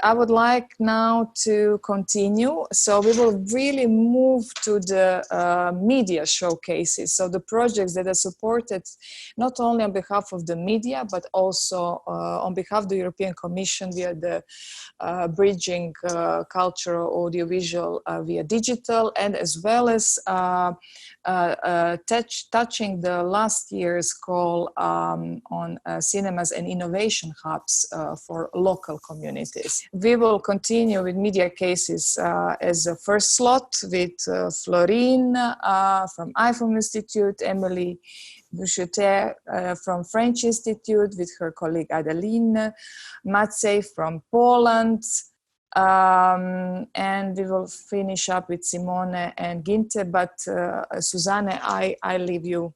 I would like now to continue. So we will really move to the media showcases. So the projects that are supported not only on behalf of the media, but also on behalf of the European Commission via the bridging cultural audiovisual via digital, and as well as touching the last year's call on cinemas and innovation hubs for local communities. We will continue with media cases as a first slot with Florine from iFilm Institute, Emilie Boucheteil from French Institute with her colleague Adeline, Maciej from Poland, and we will finish up with Simone and Gintė, but Susanne, I leave you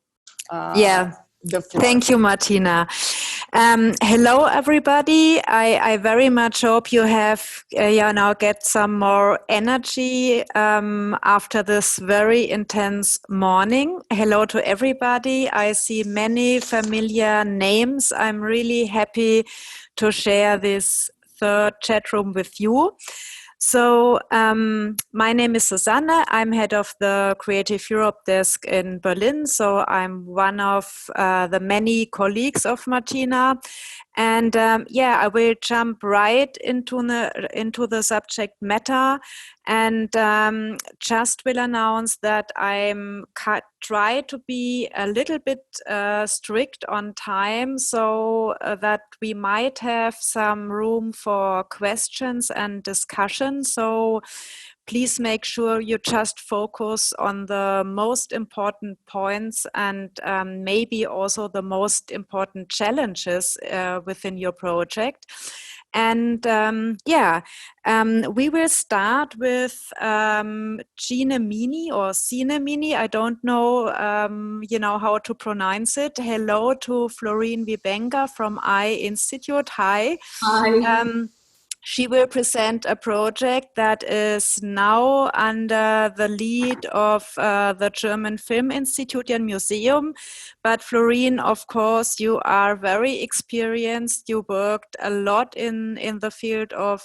the floor. Thank you, Martina. Hello, everybody. I very much hope you have now get some more energy after this very intense morning. Hello to everybody. I see many familiar names. I'm really happy to share this third chat room with you. So my name is Susanne. I'm head of the Creative Europe desk in Berlin. So I'm one of the many colleagues of Martina. And I will jump right into the subject matter, and just will announce that I'm try to be a little bit strict on time, so that we might have some room for questions and discussion. So please make sure you just focus on the most important points and maybe also the most important challenges within your project. And we will start with Cinemini or Cinemini. I don't know, how to pronounce it. Hello to Florine Wiebenga from Institut. Hi. Hi. She will present a project that is now under the lead of the German Film Institute and Museum. But Florine, of course, you are very experienced. You worked a lot in the field of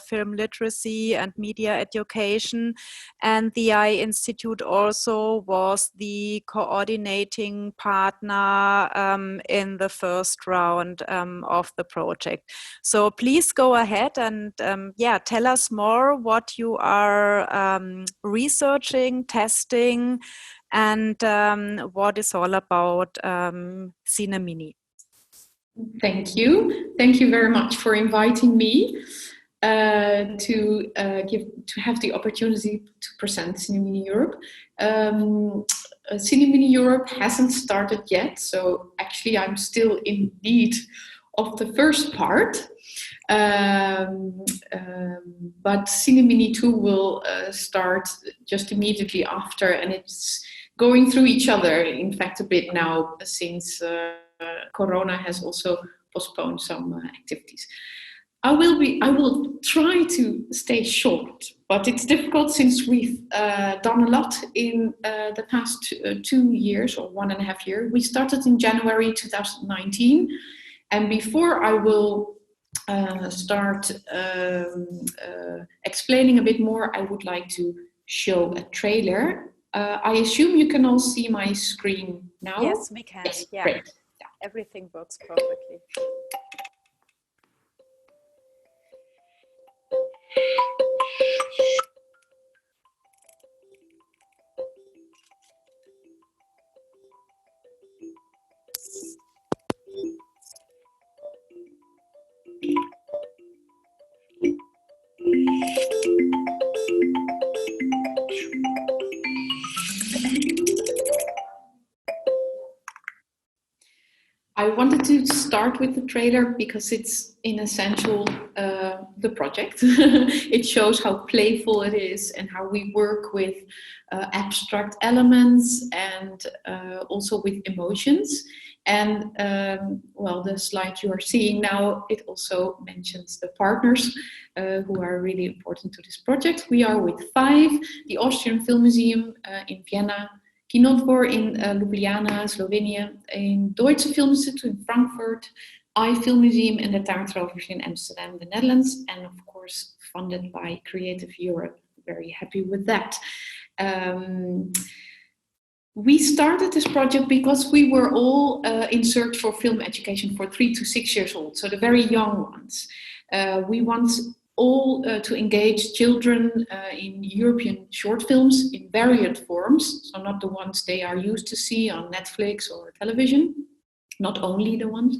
film literacy and media education. And the Institut also was the coordinating partner in the first round of the project. So please go ahead and tell us more what you are researching, testing, and what is all about Cinemini. Thank you. Thank you very much for inviting me to have the opportunity to present Cinemini Europe. Cinemini Europe hasn't started yet, so actually I'm still in need of the first part. But Cinemini 2 will start just immediately after, and it's going through each other, in fact, a bit now, since Corona has also postponed some activities. I will try to stay short, but it's difficult since we've done a lot in the past 2 years or 1.5 years. We started in January 2019, and before I will start explaining a bit more, I would like to show a trailer. I assume you can all see my screen now? Yes, we can. Yes, yeah. Great. Yeah. Everything works perfectly. I wanted to start with the trailer because it's in essential the project. It shows how playful it is and how we work with abstract elements and also with emotions. And the slide you are seeing now, it also mentions the partners who are really important to this project. We are with 5, the Austrian Film Museum in Vienna, Kino.Lab in Ljubljana, Slovenia, in Deutsche Film Institute in Frankfurt, Film Museum and the Taartrovers in Amsterdam, the Netherlands, and of course funded by Creative Europe. Very happy with that. We started this project because we were all in search for film education for 3 to 6 years old, so the very young ones. We want all to engage children in European short films in varied forms, so not the ones they are used to see on Netflix or television, not only the ones.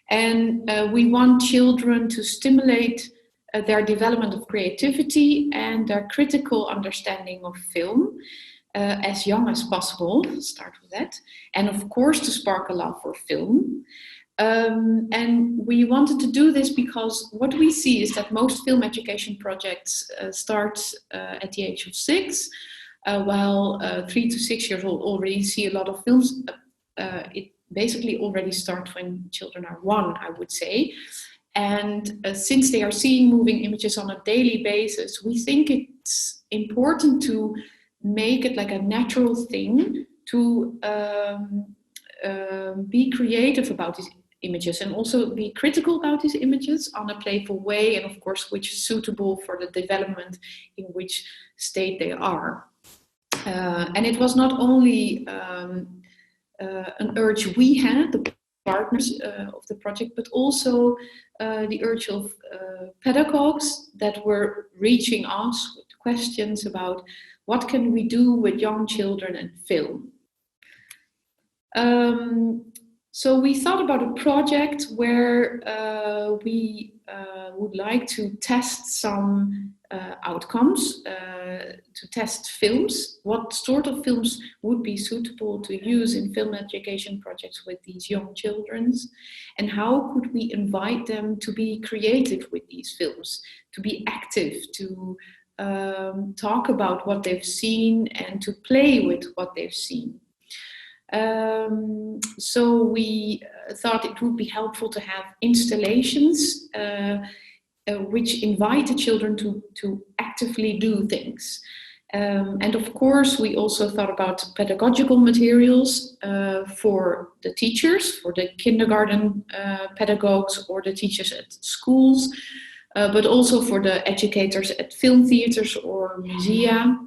And we want children to stimulate their development of creativity and their critical understanding of film as young as possible, start with that. And of course to spark a love for film. And we wanted to do this because what we see is that most film education projects start at the age of 6, while 3 to 6 years old already see a lot of films. It basically already starts when children are 1, I would say. And since they are seeing moving images on a daily basis, we think it's important to make it like a natural thing to be creative about these images and also be critical about these images on a playful way, and of course which is suitable for the development in which state they are. And it was not only an urge we had, the partners of the project, but also the urge of pedagogues that were reaching us with questions about what can we do with young children and film. So we thought about a project where we would like to test some outcomes, to test films, what sort of films would be suitable to use in film education projects with these young children, and how could we invite them to be creative with these films, to be active, to talk about what they've seen and to play with what they've seen. So we thought it would be helpful to have installations which invite the children to actively do things. And of course, we also thought about pedagogical materials for the teachers, for the kindergarten pedagogues or the teachers at schools, but also for the educators at film theaters or musea.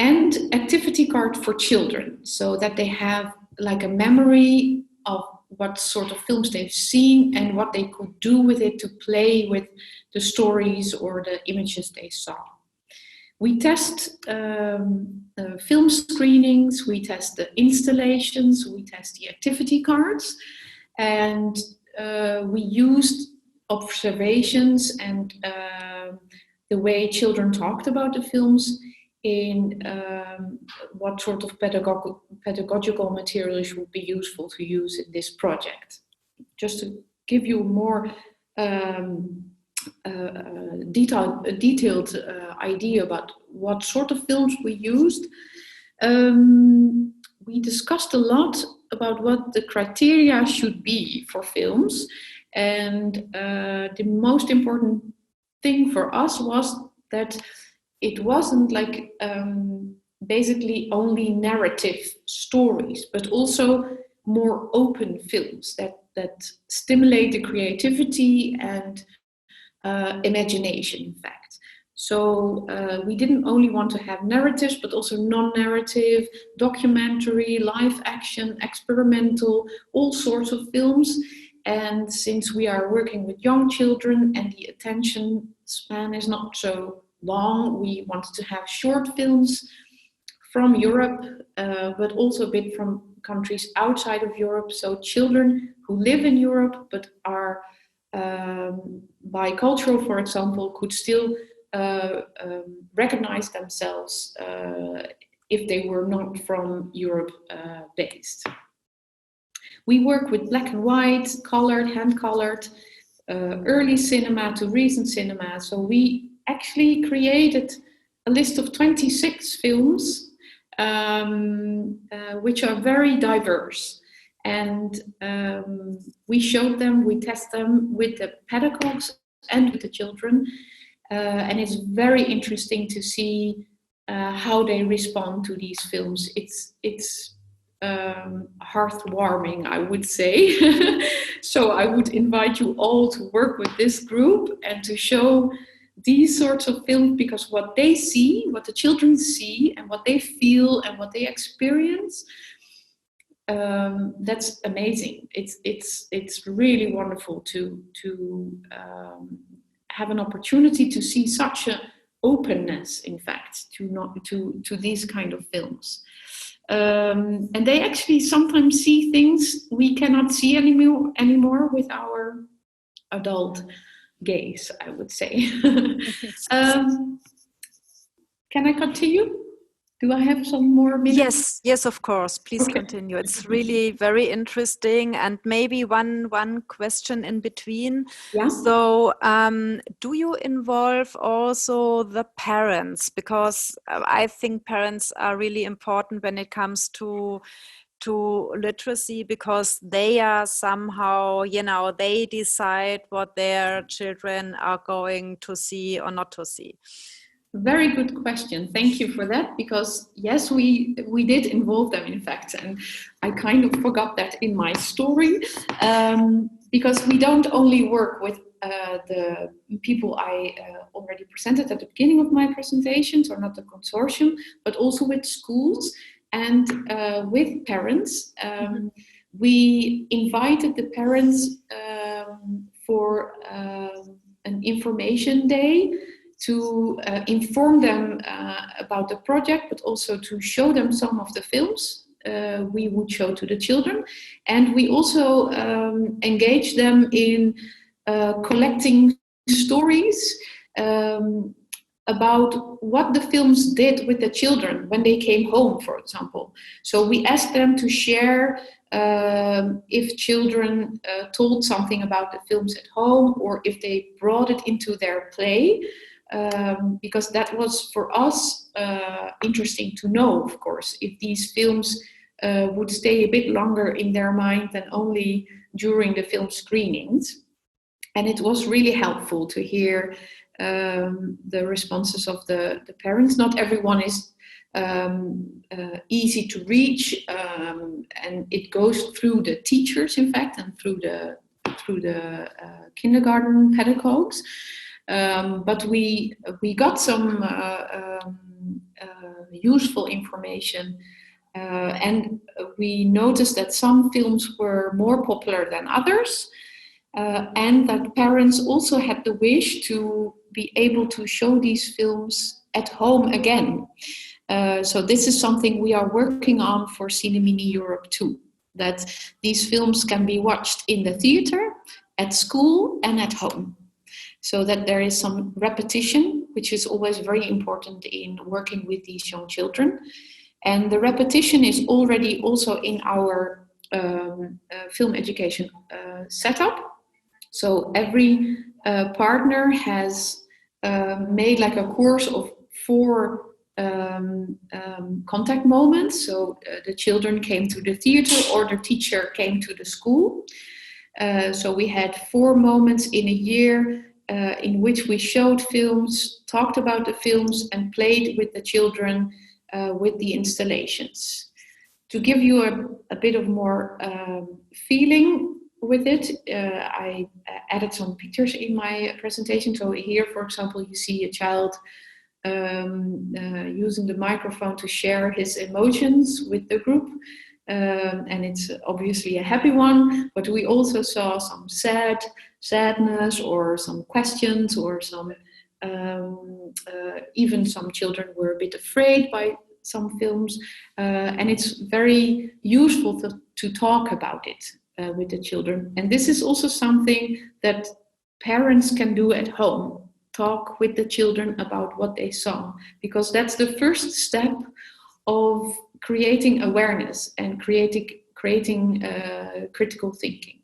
And activity card for children, so that they have like a memory of what sort of films they've seen and what they could do with it to play with the stories or the images they saw. We test film screenings, we test the installations, we test the activity cards, and we used observations and the way children talked about the films in what sort of pedagogical materials would be useful to use in this project. Just to give you a more detailed idea about what sort of films we used, we discussed a lot about what the criteria should be for films, and the most important thing for us was that it wasn't like basically only narrative stories, but also more open films that stimulate the creativity and imagination, in fact. So we didn't only want to have narratives, but also non-narrative, documentary, live action, experimental, all sorts of films. And since we are working with young children and the attention span is not so long, we wanted to have short films from Europe, but also a bit from countries outside of Europe. So children who live in Europe but are bicultural, for example, could still recognize themselves if they were not from Europe based. We work with black and white, colored, hand-colored, early cinema to recent cinema. So we actually created a list of 26 films, which are very diverse. And we showed them, we test them with the pedagogues and with the children. And it's very interesting to see how they respond to these films. It's heartwarming, I would say. So I would invite you all to work with this group and to show these sorts of films, because what they see, what the children see, and what they feel and what they experience, that's amazing. It's really wonderful to have an opportunity to see such an openness, in fact, to these kind of films. And they actually sometimes see things we cannot see anymore with our adult gaze, I would say. Can I continue? Do I have some more minutes? Yes, of course. Please continue. It's really very interesting. And maybe one question in between. Yeah. So, do you involve also the parents? Because I think parents are really important when it comes to literacy, because they are somehow, they decide what their children are going to see or not to see. Very good question. Thank you for that, because yes, we did involve them, in fact, and I kind of forgot that in my story, because we don't only work with the people I already presented at the beginning of my presentations, or not the consortium, but also with schools and with parents. We invited the parents for an information day to inform them about the project, but also to show them some of the films we would show to the children. And we also engage them in collecting stories about what the films did with the children when they came home, for example. So we asked them to share if children told something about the films at home, or if they brought it into their play. Because that was for us interesting to know, of course, if these films would stay a bit longer in their mind than only during the film screenings. And it was really helpful to hear the responses of the parents. Not everyone is easy to reach, and it goes through the teachers, in fact, and through the kindergarten pedagogues. But we got some useful information, and we noticed that some films were more popular than others, and that parents also had the wish to be able to show these films at home again. So this is something we are working on for Cinemini Europe too, that these films can be watched in the theater, at school, and at home. So that there is some repetition, which is always very important in working with these young children. And the repetition is already also in our film education setup. So every partner has made like a course of 4 contact moments. So the children came to the theater, or the teacher came to the school. So we had 4 moments in a year in which we showed films, talked about the films, and played with the children with the installations. To give you a bit of more feeling with it, I added some pictures in my presentation. So here, for example, you see a child using the microphone to share his emotions with the group. And it's obviously a happy one, but we also saw some sadness, or some questions, or some even some children were a bit afraid by some films, and it's very useful to talk about it with the children. And this is also something that parents can do at home, talk with the children about what they saw, because that's the first step of creating awareness and creating critical thinking.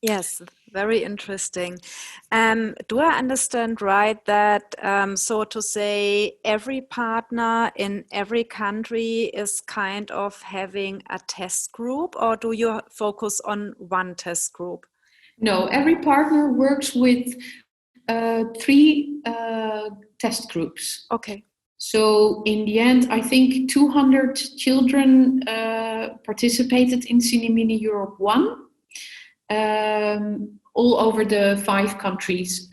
Yes, very interesting. Do I understand right that, so to say, every partner in every country is kind of having a test group, or do you focus on one test group? No, every partner works with 3 test groups. Okay. So in the end, I think 200 children participated in Cinemini Europe 1, all over the 4 countries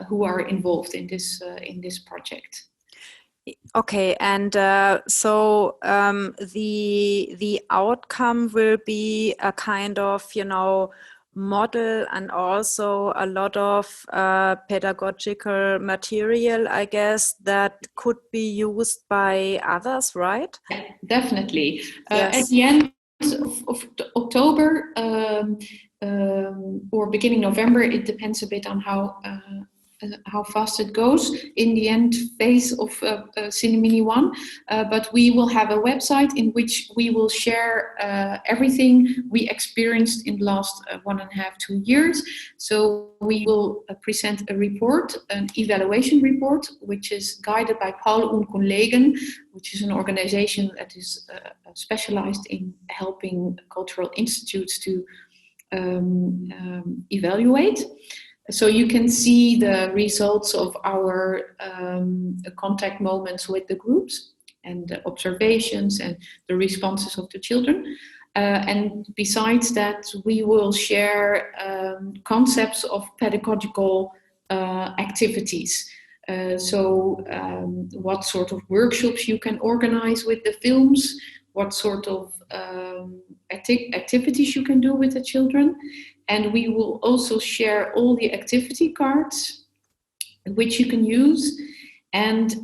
who are involved in this project. Okay, and so the outcome will be a kind of, model and also a lot of pedagogical material, I guess, that could be used by others, right? Yeah, definitely. Yes. At the end of October or beginning November, it depends a bit on how fast it goes in the end phase of Cinemini 1, but we will have a website in which we will share everything we experienced in the last 1.5-2 years. So we will present a report, an evaluation report, which is guided by Paul und Kollegen, which is an organization that is specialized in helping cultural institutes to evaluate. So you can see the results of our contact moments with the groups and the observations and the responses of the children. And besides that, we will share concepts of pedagogical activities. So what sort of workshops you can organize with the films, what sort of activities you can do with the children. And we will also share all the activity cards which you can use, and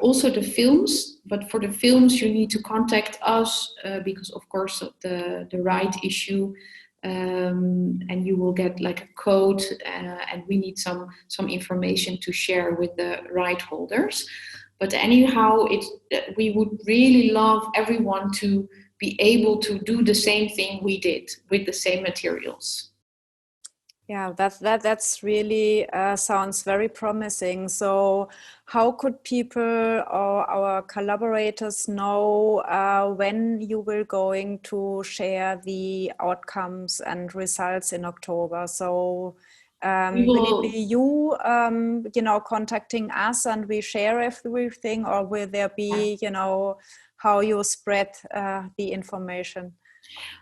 also the films. But for the films, you need to contact us because, of course, of the right issue, and you will get like a code, and we need some information to share with the right holders. But anyhow, we would really love everyone to be able to do the same thing we did with the same materials. Yeah, that's really sounds very promising. So how could people or our collaborators know when you will going to share the outcomes and results in October? So will it be you, contacting us and we share everything, or will there be, how you spread the information?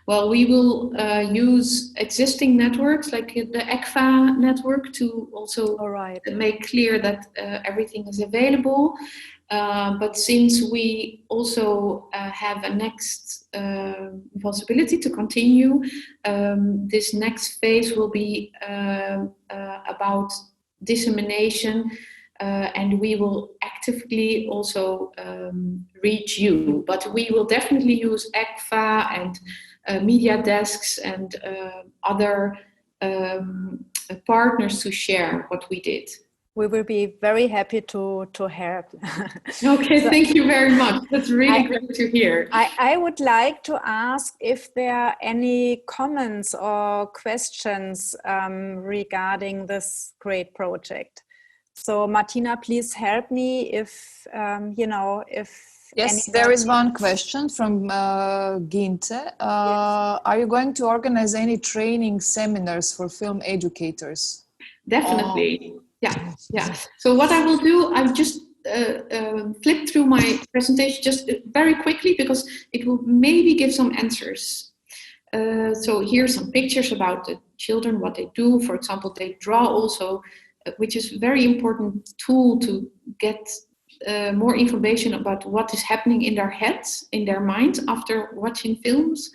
Well, we will use existing networks like the ECFA network to also make clear that everything is available. But since we also have a next possibility to continue, this next phase will be about dissemination, and we will actively also reach you. But we will definitely use ECFA and media desks and other partners to share what we did. We will be very happy to help. Okay, thank you very much. That's really great to hear. I would like to ask if there are any comments or questions regarding this great project. So Martina, please help me if, Yes, there is one question from Gintė. Yes. Are you going to organize any training seminars for film educators? Definitely. Yeah. So what I will do, I've just flipped through my presentation just very quickly because it will maybe give some answers. So here's some pictures about the children, what they do. For example, they draw also, which is a very important tool to get more information about what is happening in their heads, in their minds after watching films.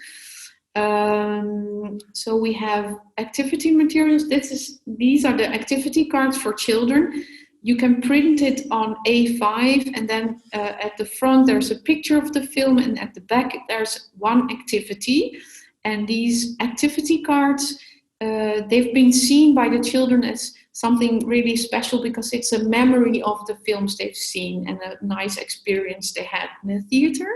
So we have activity materials. These are the activity cards for children. You can print it on A5, and then at the front there's a picture of the film, and at the back there's one activity. And these activity cards, they've been seen by the children as something really special because it's a memory of the films they've seen and a nice experience they had in the theater.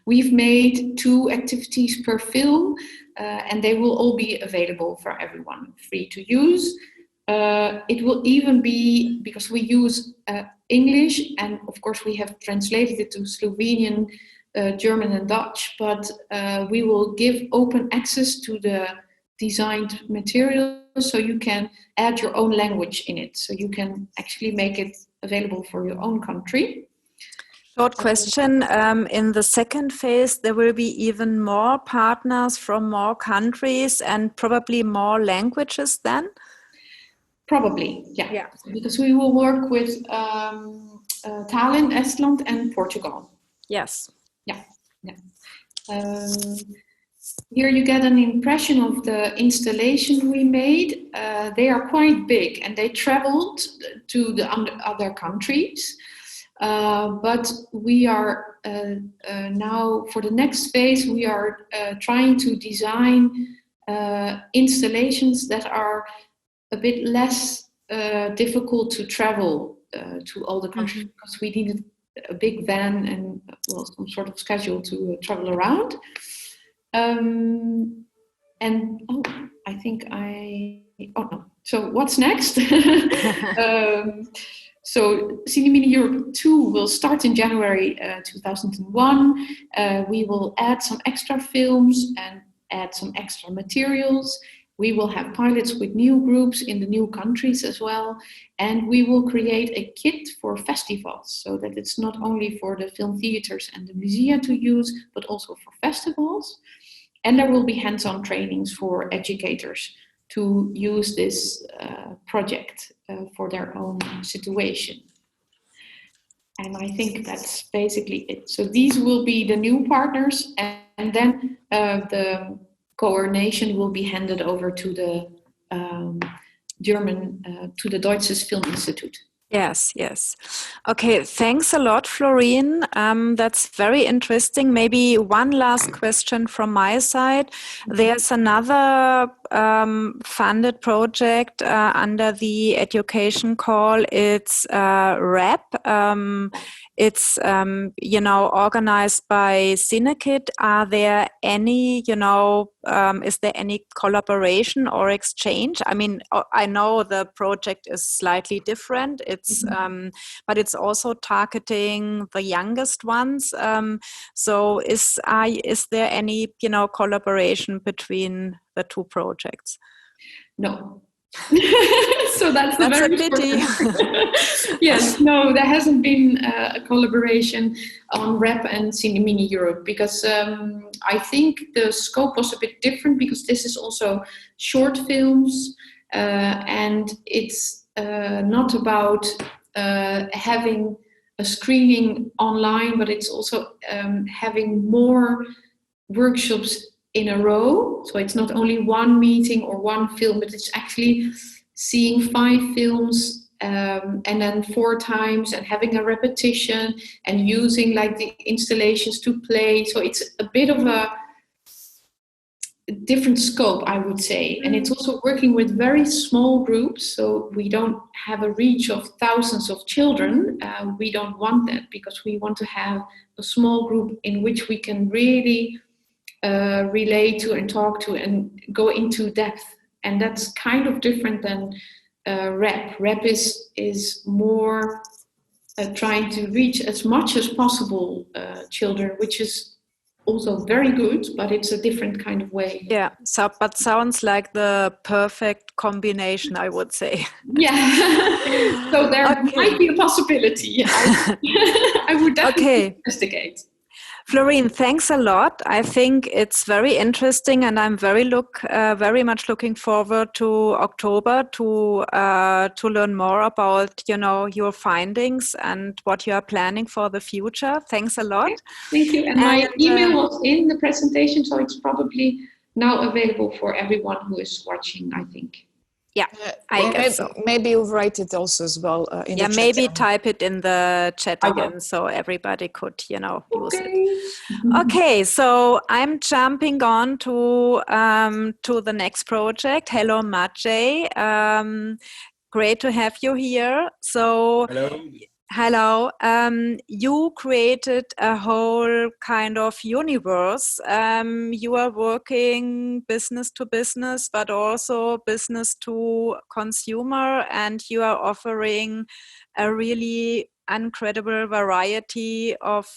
We've made 2 activities per film, and they will all be available for everyone, free to use. It will even be, because we use English, and of course we have translated it to Slovenian, German and Dutch, but we will give open access to the designed materials so you can add your own language in it. So you can actually make it available for your own country. Short question, in the second phase, there will be even more partners from more countries and probably more languages then? Probably, yeah. Because we will work with Tallinn, Estland and Portugal. Yes. Yeah. Here you get an impression of the installation we made. They are quite big and they traveled to the other countries. But we are now, for the next phase, we are trying to design installations that are a bit less difficult to travel to all the countries, because we needed a big van and some sort of schedule to travel around. So what's next? So Cinemini Europe 2 will start in January 2001. We will add some extra films and add some extra materials. We will have pilots with new groups in the new countries as well. And we will create a kit for festivals, so that it's not only for the film theaters and the musea to use, but also for festivals. And there will be hands-on trainings for educators to use this project for their own situation. And I think that's basically it. So these will be the new partners, and then the coordination will be handed over to the to the Deutsches Filminstitut. Yes. Okay, thanks a lot, Florine. That's very interesting. Maybe one last question from my side. There's another funded project under the education call. It's RAP. It's organized by Cinekit. Are there any, is there any collaboration or exchange? I mean, I know the project is slightly different. It's but it's also targeting the youngest ones. So is there any collaboration between the two projects? No. So that's a pity. Yes, no, there hasn't been a collaboration on RAP and Cinemini Europe, because I think the scope was a bit different, because this is also short films and it's not about having a screening online, but it's also having more workshops in a row. So it's not only one meeting or one film, but it's actually seeing 5 films and then 4 times and having a repetition and using like the installations to play. So it's a bit of a different scope, I would say. And it's also working with very small groups. So we don't have a reach of thousands of children. We don't want that, because we want to have a small group in which we can really relate to and talk to and go into depth. And that's kind of different than RAP. RAP is more trying to reach as much as possible children, which is also very good, but it's a different kind of way. Yeah, but sounds like the perfect combination, I would say. Yeah, so there might be a possibility. I would definitely investigate. Florine, thanks a lot. I think it's very interesting, and I'm very much looking forward to October to learn more about your findings and what you are planning for the future. Thanks a lot. Okay. Thank you. And my email was in the presentation, so it's probably now available for everyone who is watching, I think. Yeah, I guess so. Maybe you'll write it also as well in the chat. Maybe type it in the chat again so everybody could, use it. Okay, so I'm jumping on to the next project. Hello, Maciej. Great to have you here. So. Hello. You created a whole kind of universe. You are working business to business, but also business to consumer, and you are offering a really incredible variety of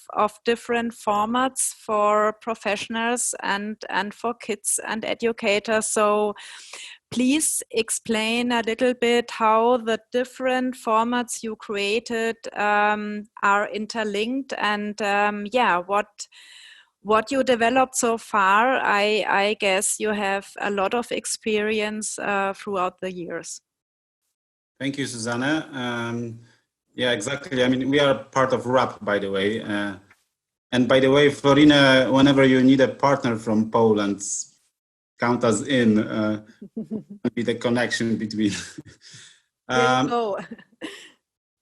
different formats for professionals and for kids and educators. So please explain a little bit how the different formats you created are interlinked, and what you developed so far. I guess you have a lot of experience throughout the years. Thank you, Susanne. Yeah, exactly. I mean, we are part of RAP, by the way. And by the way, Florine, whenever you need a partner from Poland, count us in. Be the connection between.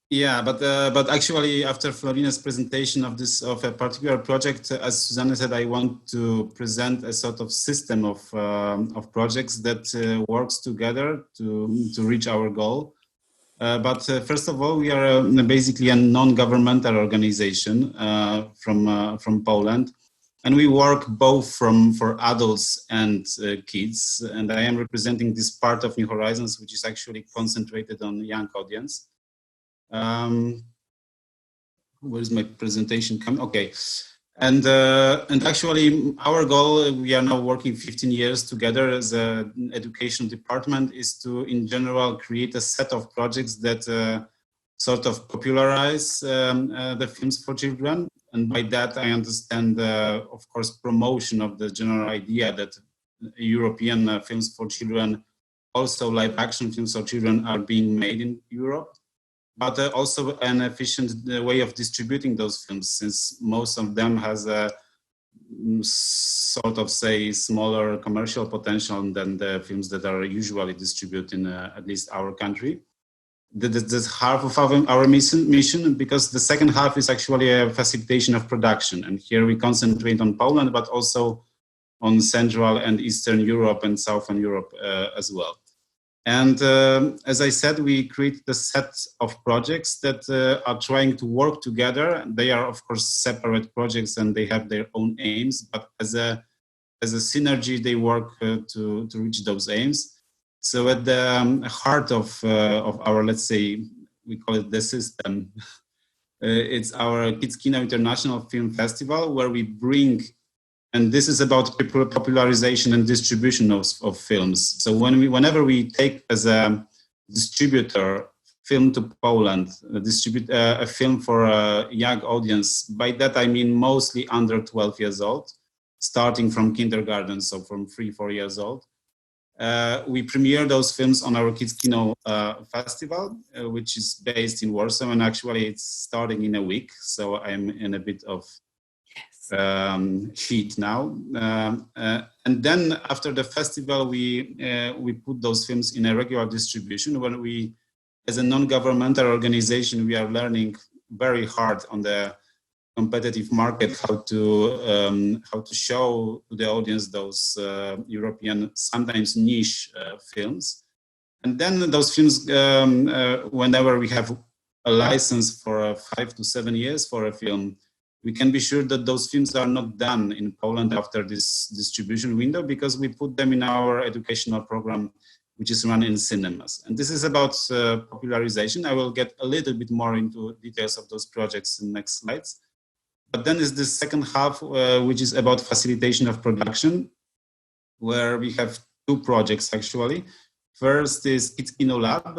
Yeah, but actually, after Florine's presentation of a particular project, as Susanne said, I want to present a sort of system of projects that works together to reach our goal. But first of all, we are basically a non-governmental organization from Poland, and we work both for adults and kids. And I am representing this part of New Horizons, which is actually concentrated on young audience. Where's my presentation coming? Okay. And actually, our goal, we are now working 15 years together as an education department, is to, in general, create a set of projects that sort of popularize the films for children. And by that, I understand, of course, promotion of the general idea that European films for children, also live action films for children, are being made in Europe. But also an efficient way of distributing those films, since most of them has a sort of, say, smaller commercial potential than the films that are usually distributed in at least our country. That's half of our mission, because the second half is actually a facilitation of production. And here we concentrate on Poland, but also on Central and Eastern Europe and Southern Europe as well. And as I said, we created a set of projects that are trying to work together. They are, of course, separate projects and they have their own aims, but as a synergy, they work to reach those aims. So at the heart of our, let's say, we call it the system, it's our Kids Kino International Film Festival, where we bring, and this is about popularization and distribution of films. So whenever we take as a distributor film to Poland, distribute a film for a young audience, by that I mean mostly under 12 years old, starting from kindergarten, so from 3-4 years old. We premiere those films on our Kids Kino Festival, which is based in Warsaw, and actually it's starting in a week, so I'm in a bit of heat now, and then after the festival we put those films in a regular distribution. When we, as a non-governmental organization, we are learning very hard on the competitive market how to show to the audience those European, sometimes niche films. And then those films, whenever we have a license for 5 to 7 years for a film, we can be sure that those films are not done in Poland after this distribution window, because we put them in our educational program, which is run in cinemas. And this is about popularization. I will get a little bit more into details of those projects in the next slides. But then is the second half, which is about facilitation of production, where we have 2 projects actually. First is Kino.Lab.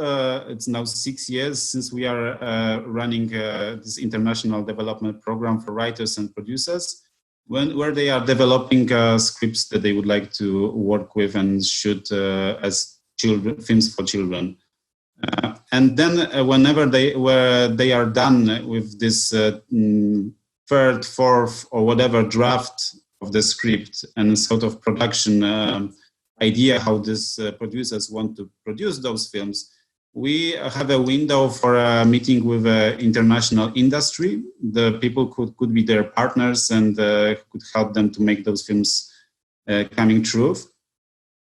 It's now 6 years since we are running this international development program for writers and producers, where they are developing scripts that they would like to work with and shoot as films for children. And then whenever they are done with this 3rd, 4th, or whatever draft of the script and sort of production idea how these producers want to produce those films, we have a window for a meeting with international industry. The people could be their partners and could help them to make those films coming true.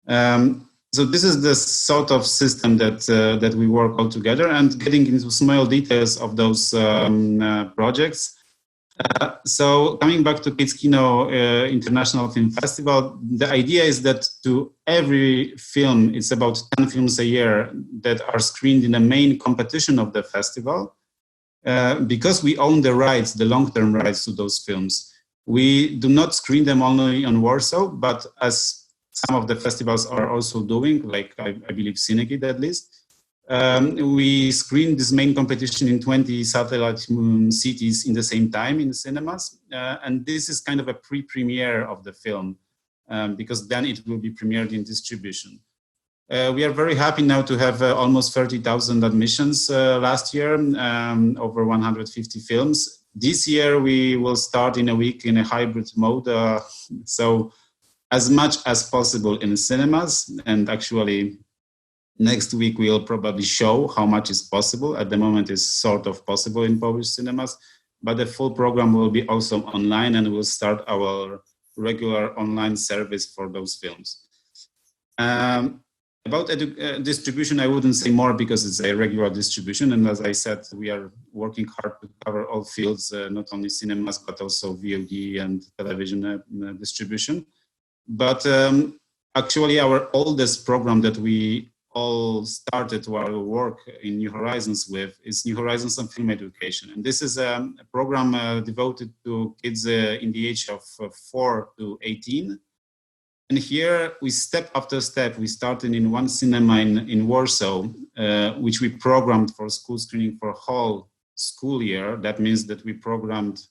So this is the sort of system that we work all together, and getting into small details of those projects. So coming back to Kids Kino International Film Festival, the idea is that to every film, it's about 10 films a year that are screened in the main competition of the festival. because we own the rights, the long-term rights to those films, we do not screen them only on Warsaw, but as some of the festivals are also doing, like I believe Cinegate at least, we screen this main competition in 20 satellite cities in the same time in the cinemas. And this is kind of a pre-premiere of the film, because then it will be premiered in distribution. We are very happy now to have almost 30,000 admissions last year, over 150 films. This year we will start in a week in a hybrid mode, so as much as possible in cinemas, and actually next week we'll probably show how much is possible. At the moment it's sort of possible in Polish cinemas, but the full program will be also online, and we'll start our regular online service for those films. About distribution, I wouldn't say more because it's a regular distribution. And as I said, we are working hard to cover all fields, not only cinemas, but also VOD and television distribution. But actually our oldest program that we all started our work in New Horizons with is New Horizons on Film Education. And this is a program devoted to kids in the age of 4 to 18. And here we step after step, we started in one cinema in Warsaw, which we programmed for school screening for whole school year. That means that we programmed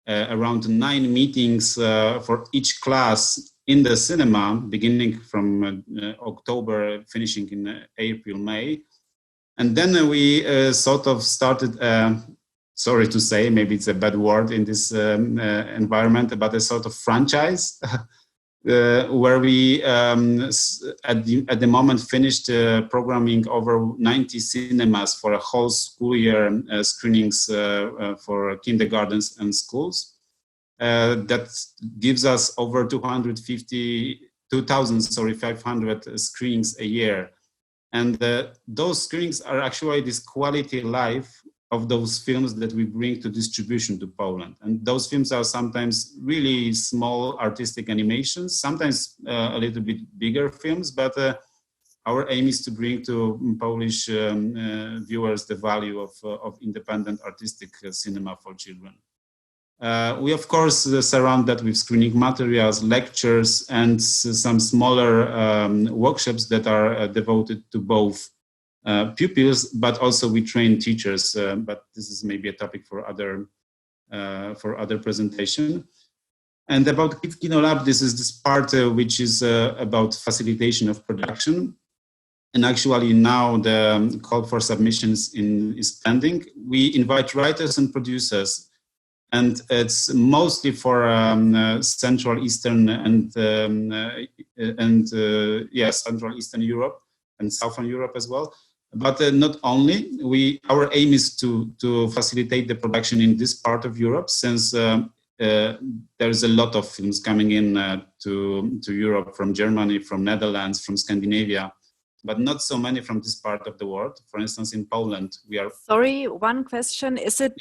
around 9 meetings for each class in the cinema, beginning from October, finishing in April, May. And then we sort of started, sorry to say, maybe it's a bad word in this environment, but a sort of franchise. Where we at the moment finished programming over 90 cinemas for a whole school year screenings for kindergartens and schools. That gives us over 2,500 screenings a year. And those screenings are actually this quality life of those films that we bring to distribution to Poland. And those films are sometimes really small artistic animations, sometimes a little bit bigger films, but our aim is to bring to Polish viewers the value of independent artistic cinema for children. We of course surround that with screening materials, lectures, and some smaller workshops that are devoted to both pupils, but also we train teachers, but this is maybe a topic for other presentation. And about Kino.Lab, this is this part which is about facilitation of production. And actually now the call for submissions is pending. We invite writers and producers, and it's mostly for Central Eastern and Central Eastern Europe and Southern Europe as well. But not only, our aim is to facilitate the production in this part of Europe, since there's a lot of films coming in to Europe from Germany, from Netherlands, from Scandinavia, but not so many from this part of the world. For instance, in Poland, we are... Sorry, one question. Is it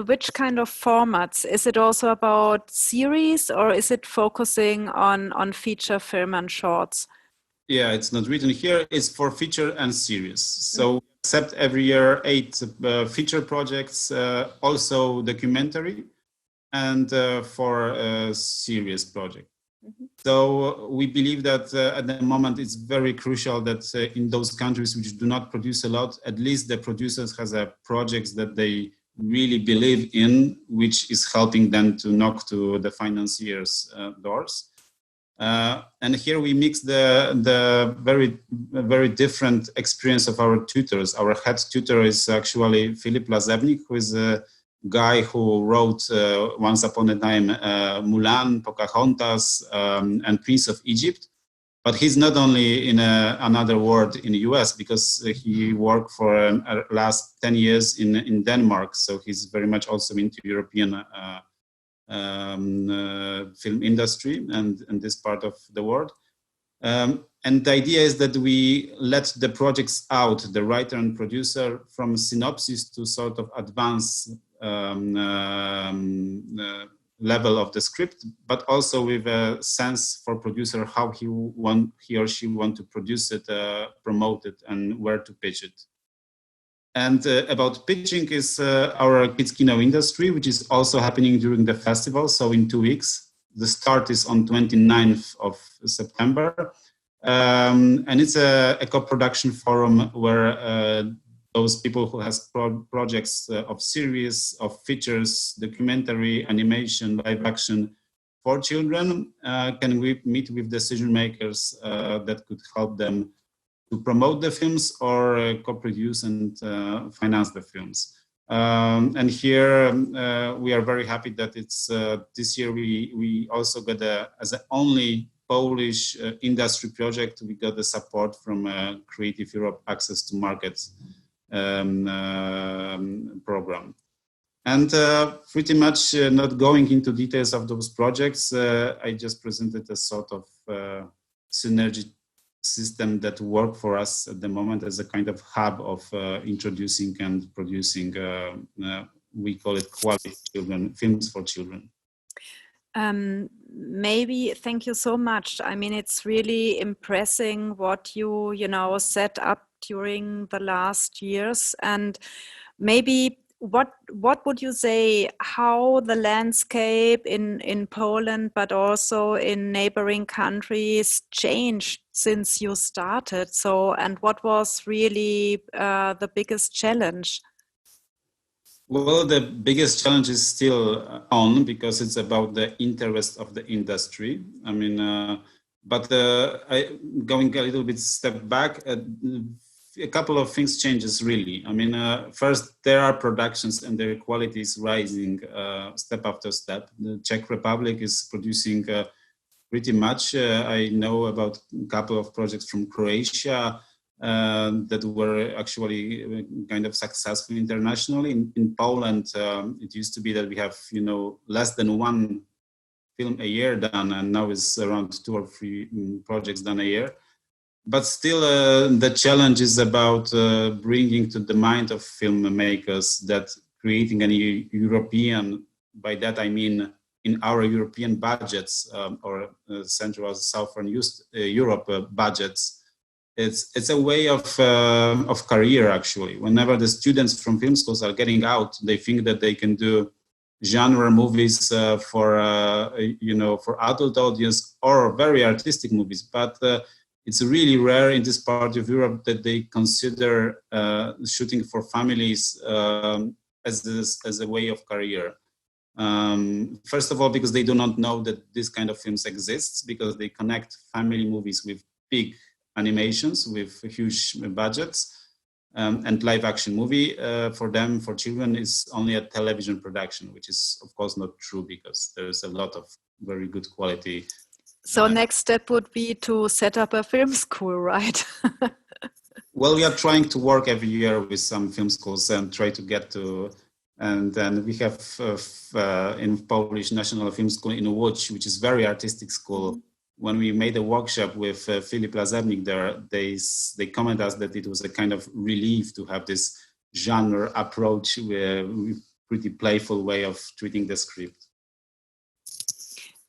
which kind of formats? Is it also about series, or is it focusing on feature film and shorts? Yeah, it's not written here. It's for feature and series. So we accept every year 8 feature projects, also documentary, and for a series project. Mm-hmm. So we believe that at the moment it's very crucial that in those countries which do not produce a lot, at least the producers has a projects that they really believe in, which is helping them to knock to the financiers' doors. And here we mix the very different experience of our tutors. Our head tutor is actually Filip Lazewnik, who is a guy who wrote once upon a time Mulan, Pocahontas, and Prince of Egypt. But he's not only in another world in the US, because he worked for last 10 years in Denmark. So he's very much also into European film industry and this part of the world. And the idea is that we let the projects out, the writer and producer, from synopsis to sort of advanced level of the script, but also with a sense for producer how he or she want to produce it, promote it, and where to pitch it. And about pitching is our Kids Kino industry, which is also happening during the festival. So in 2 weeks, the start is on 29th of September. And it's a co-production forum where those people who has projects of series, of features, documentary, animation, live action for children can meet with decision makers that could help them to promote the films or co-produce and finance the films. And here we are very happy that it's this year we also got as the only Polish industry project, we got the support from Creative Europe Access to Markets program. And pretty much not going into details of those projects, I just presented a sort of synergy system that work for us at the moment as a kind of hub of introducing and producing, we call it quality children, films for children. Maybe, thank you so much. I mean, it's really impressing what you set up during the last years. And maybe what would you say how the landscape in Poland, but also in neighboring countries changed since you started? So, and what was really the biggest challenge? Well, the biggest challenge is still on because it's about the interest of the industry. I mean, but going a little bit step back, a couple of things changes really. I mean, first there are productions and their quality is rising step after step. The Czech Republic is producing pretty much. I know about a couple of projects from Croatia that were actually kind of successful internationally. In Poland, it used to be that we have, less than one film a year done, and now it's around 2 or 3 projects done a year. But still, the challenge is about bringing to the mind of filmmakers that creating a European, by that I mean in our European budgets or Central or Southern Europe budgets, it's a way of career actually. Whenever the students from film schools are getting out, they think that they can do genre movies for adult audience or very artistic movies, but it's really rare in this part of Europe that they consider shooting for families as a way of career. First of all, because they do not know that this kind of films exists, because they connect family movies with big animations, with huge budgets, and live action movie for them, for children, is only a television production, which is of course not true because there's a lot of very good quality. So next step would be to set up a film school, right? Well, we are trying to work every year with some film schools and try to get to, and then we have in Polish National Film School in Łódź, which is very artistic school. When we made a workshop with Filip Lazebnik there, they comment us that it was a kind of relief to have this genre approach with pretty playful way of treating the script.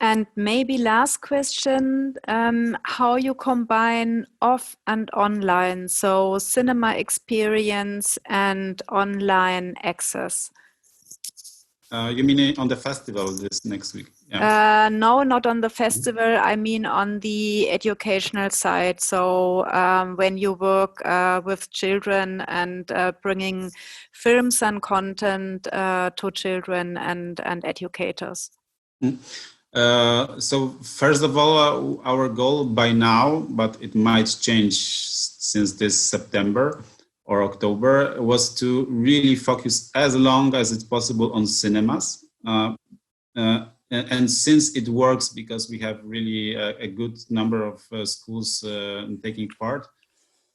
And maybe last question, how you combine off and online, so cinema experience and online access. You mean on the festival this next week? Yeah. No, not on the festival. I mean on the educational side. So when you work with children and bringing films and content to children and educators. So first of all, our goal by now, but it might change since this September or October, was to really focus as long as it's possible on cinemas. And since it works because we have really a good number of schools taking part,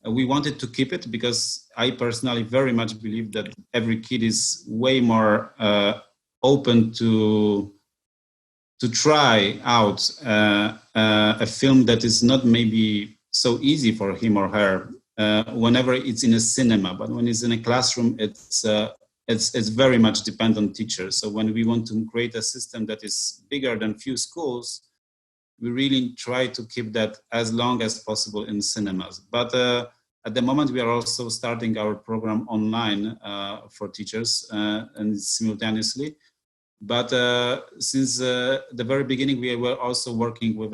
we wanted to keep it because I personally very much believe that every kid is way more open to try out a film that is not maybe so easy for him or her whenever it's in a cinema, but when it's in a classroom, it's very much dependent on teachers. So when we want to create a system that is bigger than few schools, we really try to keep that as long as possible in cinemas. But At the moment, we are also starting our program online for teachers and simultaneously. But since the very beginning, we were also working with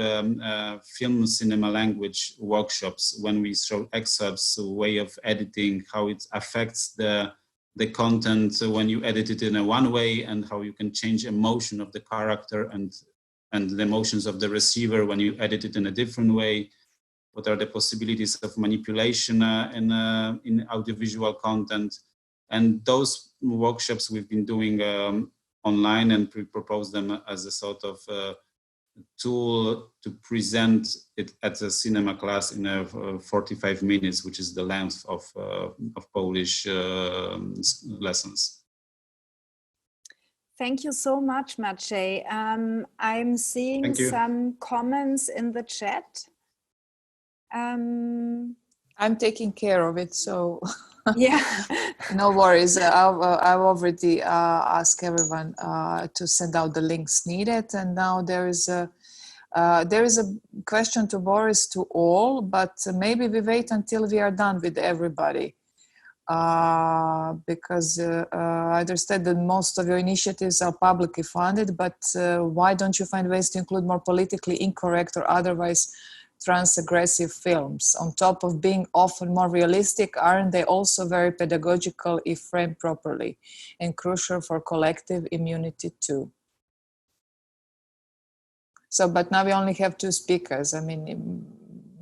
film cinema language workshops when we show excerpts, a way of editing, how it affects the content when you edit it in a one way, and how you can change emotion of the character and the emotions of the receiver when you edit it in a different way. What are the possibilities of manipulation in audiovisual content? And those workshops we've been doing online, and we propose them as a sort of tool to present it at a cinema class in 45 minutes, which is the length of Polish lessons. Thank you so much, Maciej. I'm seeing some comments in the chat. I'm taking care of it, so yeah. No worries. I've already asked everyone to send out the links needed, and now there is a question to Boris to all, but maybe we wait until we are done with everybody, because I understand that most of your initiatives are publicly funded, but why don't you find ways to include more politically incorrect or otherwise transaggressive films? On top of being often more realistic, aren't they also very pedagogical if framed properly, and crucial for collective immunity too? So, but now we only have 2 speakers. I mean,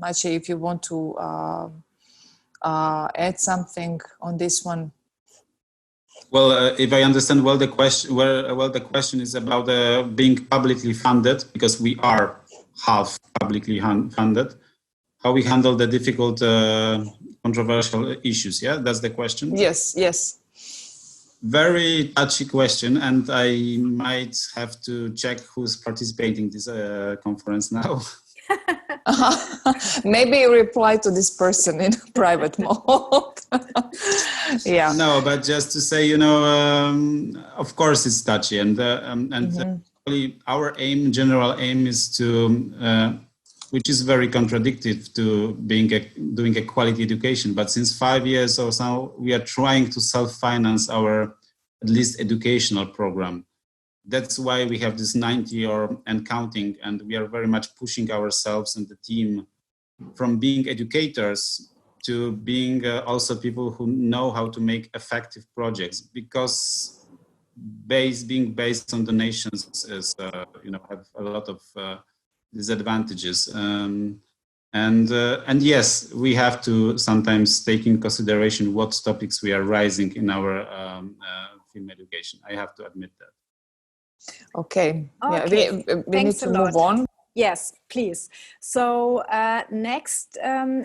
Maciej, if you want to add something on this one. Well, if I understand well, the question is about being publicly funded, because we are half publicly funded. How we handle the difficult, controversial issues? Yeah, that's the question. Yes, yes. Very touchy question, and I might have to check who's participating in this conference now. Maybe reply to this person in private mode. Yeah. No, but just to say, of course it's touchy, and our general aim is to, which is very contradictory to doing a quality education. But since 5 years or so, we are trying to self-finance our at least educational program. That's why we have this 90 and counting, and we are very much pushing ourselves and the team from being educators to being also people who know how to make effective projects, because being based on donations is, have a lot of disadvantages. And yes, we have to sometimes take in consideration what topics we are raising in our film education. I have to admit that. Okay. Yeah, we need to move on. Yes, please. So next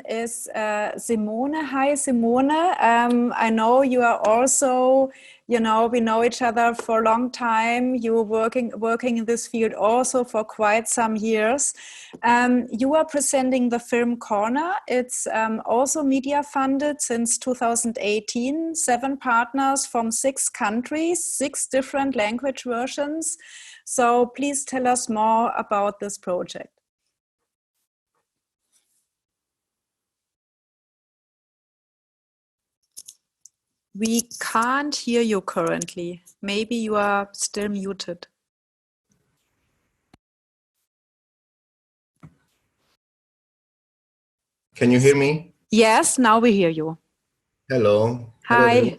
is Simone. Hi, Simone. I know you are also, we know each other for a long time. You were working in this field also for quite some years. You are presenting the Film Corner. It's also media funded since 2018. 7 partners from 6 countries, 6 different language versions. So please tell us more about this project. We can't hear you currently. Maybe you are still muted. Can you hear me? Yes, now we hear you. Hello. Hi. Hello.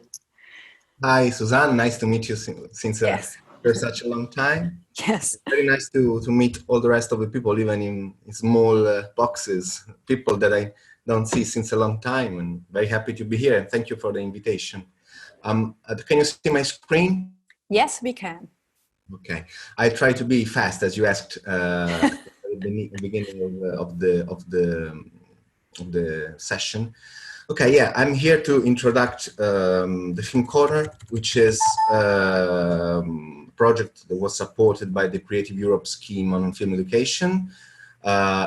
Hi, Suzanne. Nice to meet you since for such a long time. Yes. Very nice to meet all the rest of the people, even in small boxes, people that I don't see since a long time, and very happy to be here. And thank you for the invitation. Can you see my screen? Yes, we can. Okay. I try to be fast, as you asked at the beginning of the session. Okay, yeah, I'm here to introduce the Film Corner, which is a project that was supported by the Creative Europe scheme on film education.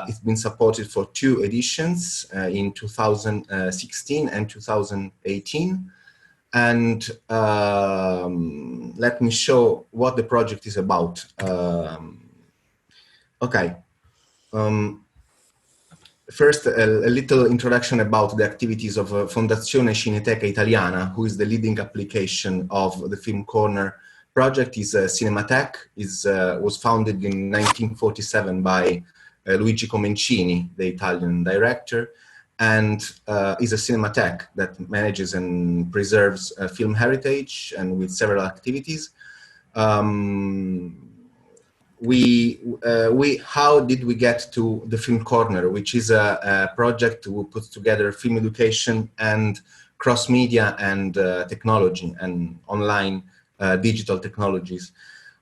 It's been supported for 2 editions in 2016 and 2018. And let me show what the project is about. Okay. First, a little introduction about the activities of Fondazione Cineteca Italiana, who is the leading application of the Film Corner project. Is Cinematech, was founded in 1947 by Luigi Comencini, the Italian director, and is a cinematheque that manages and preserves film heritage and with several activities. How did we get to the Film Corner, which is a project who puts together film education and cross-media and technology and online digital technologies.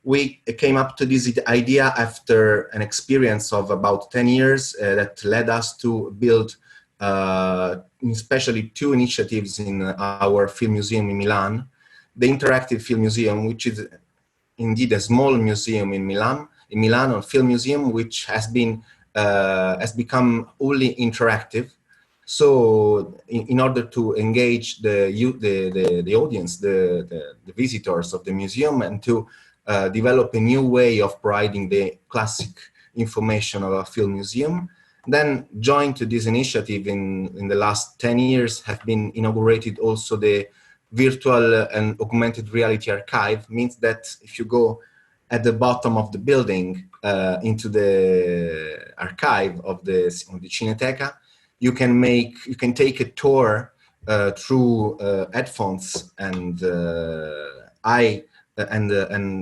We came up to this idea after an experience of about 10 years that led us to build especially two initiatives in our film museum in Milan. The Interactive Film Museum, which is indeed a small museum in Milan, a film museum which has become wholly interactive. So in order to engage the audience, the visitors of the museum, and to develop a new way of providing the classic information of a film museum, then joined to this initiative in the last 10 years have been inaugurated also the virtual and augmented reality archive. Means that if you go at the bottom of the building into the archive of the Cineteca, you can take a tour through headphones and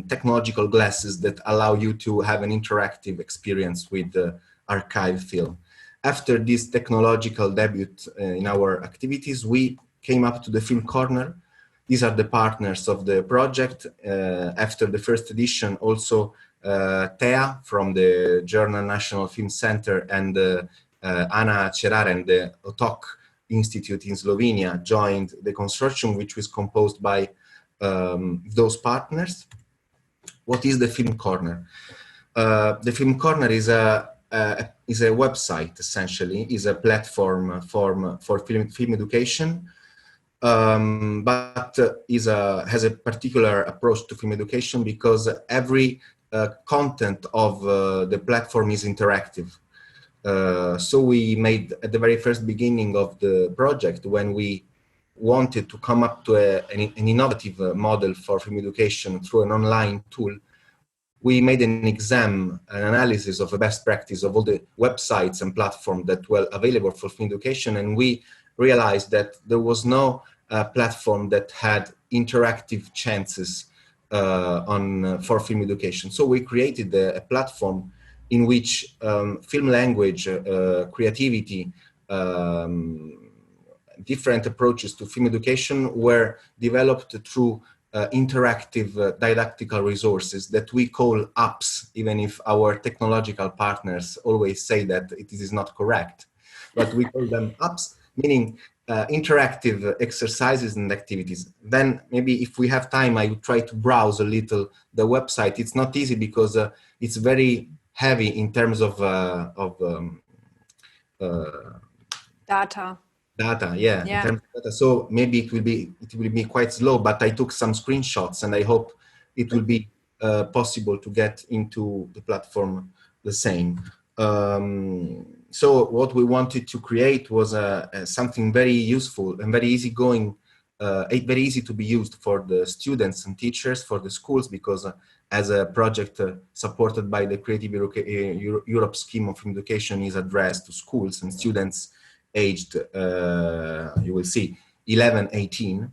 technological glasses that allow you to have an interactive experience with the archive film. After this technological debut in our activities, we came up to the Film Corner. These are the partners of the project. After the first edition, also Thea from the German National Film Center and Anna Cerar and the Otok Institute in Slovenia joined the consortium, which was composed by those partners. What is the Film Corner? The Film Corner is a website, essentially, is a platform for film education, but has a particular approach to film education because every content of the platform is interactive. So we made, at the very first beginning of the project, when we wanted to come up to an innovative model for film education through an online tool, we made an analysis of a best practice of all the websites and platforms that were available for film education, and we realized that there was no platform that had interactive chances for film education. So we created a platform in which film language, creativity, different approaches to film education were developed through interactive didactical resources that we call apps, even if our technological partners always say that it is not correct. But we call them apps, meaning interactive exercises and activities. Then maybe if we have time, I would try to browse a little the website. It's not easy because it's very heavy in terms of data. Data, yeah. In terms of data. So maybe it will be quite slow, but I took some screenshots and I hope it will be possible to get into the platform the same. So what we wanted to create was something very useful and very easygoing, very easy to be used for the students and teachers, for the schools, because as a project supported by the Creative Europe scheme of education is addressed to schools and students aged, you will see, 11, 18.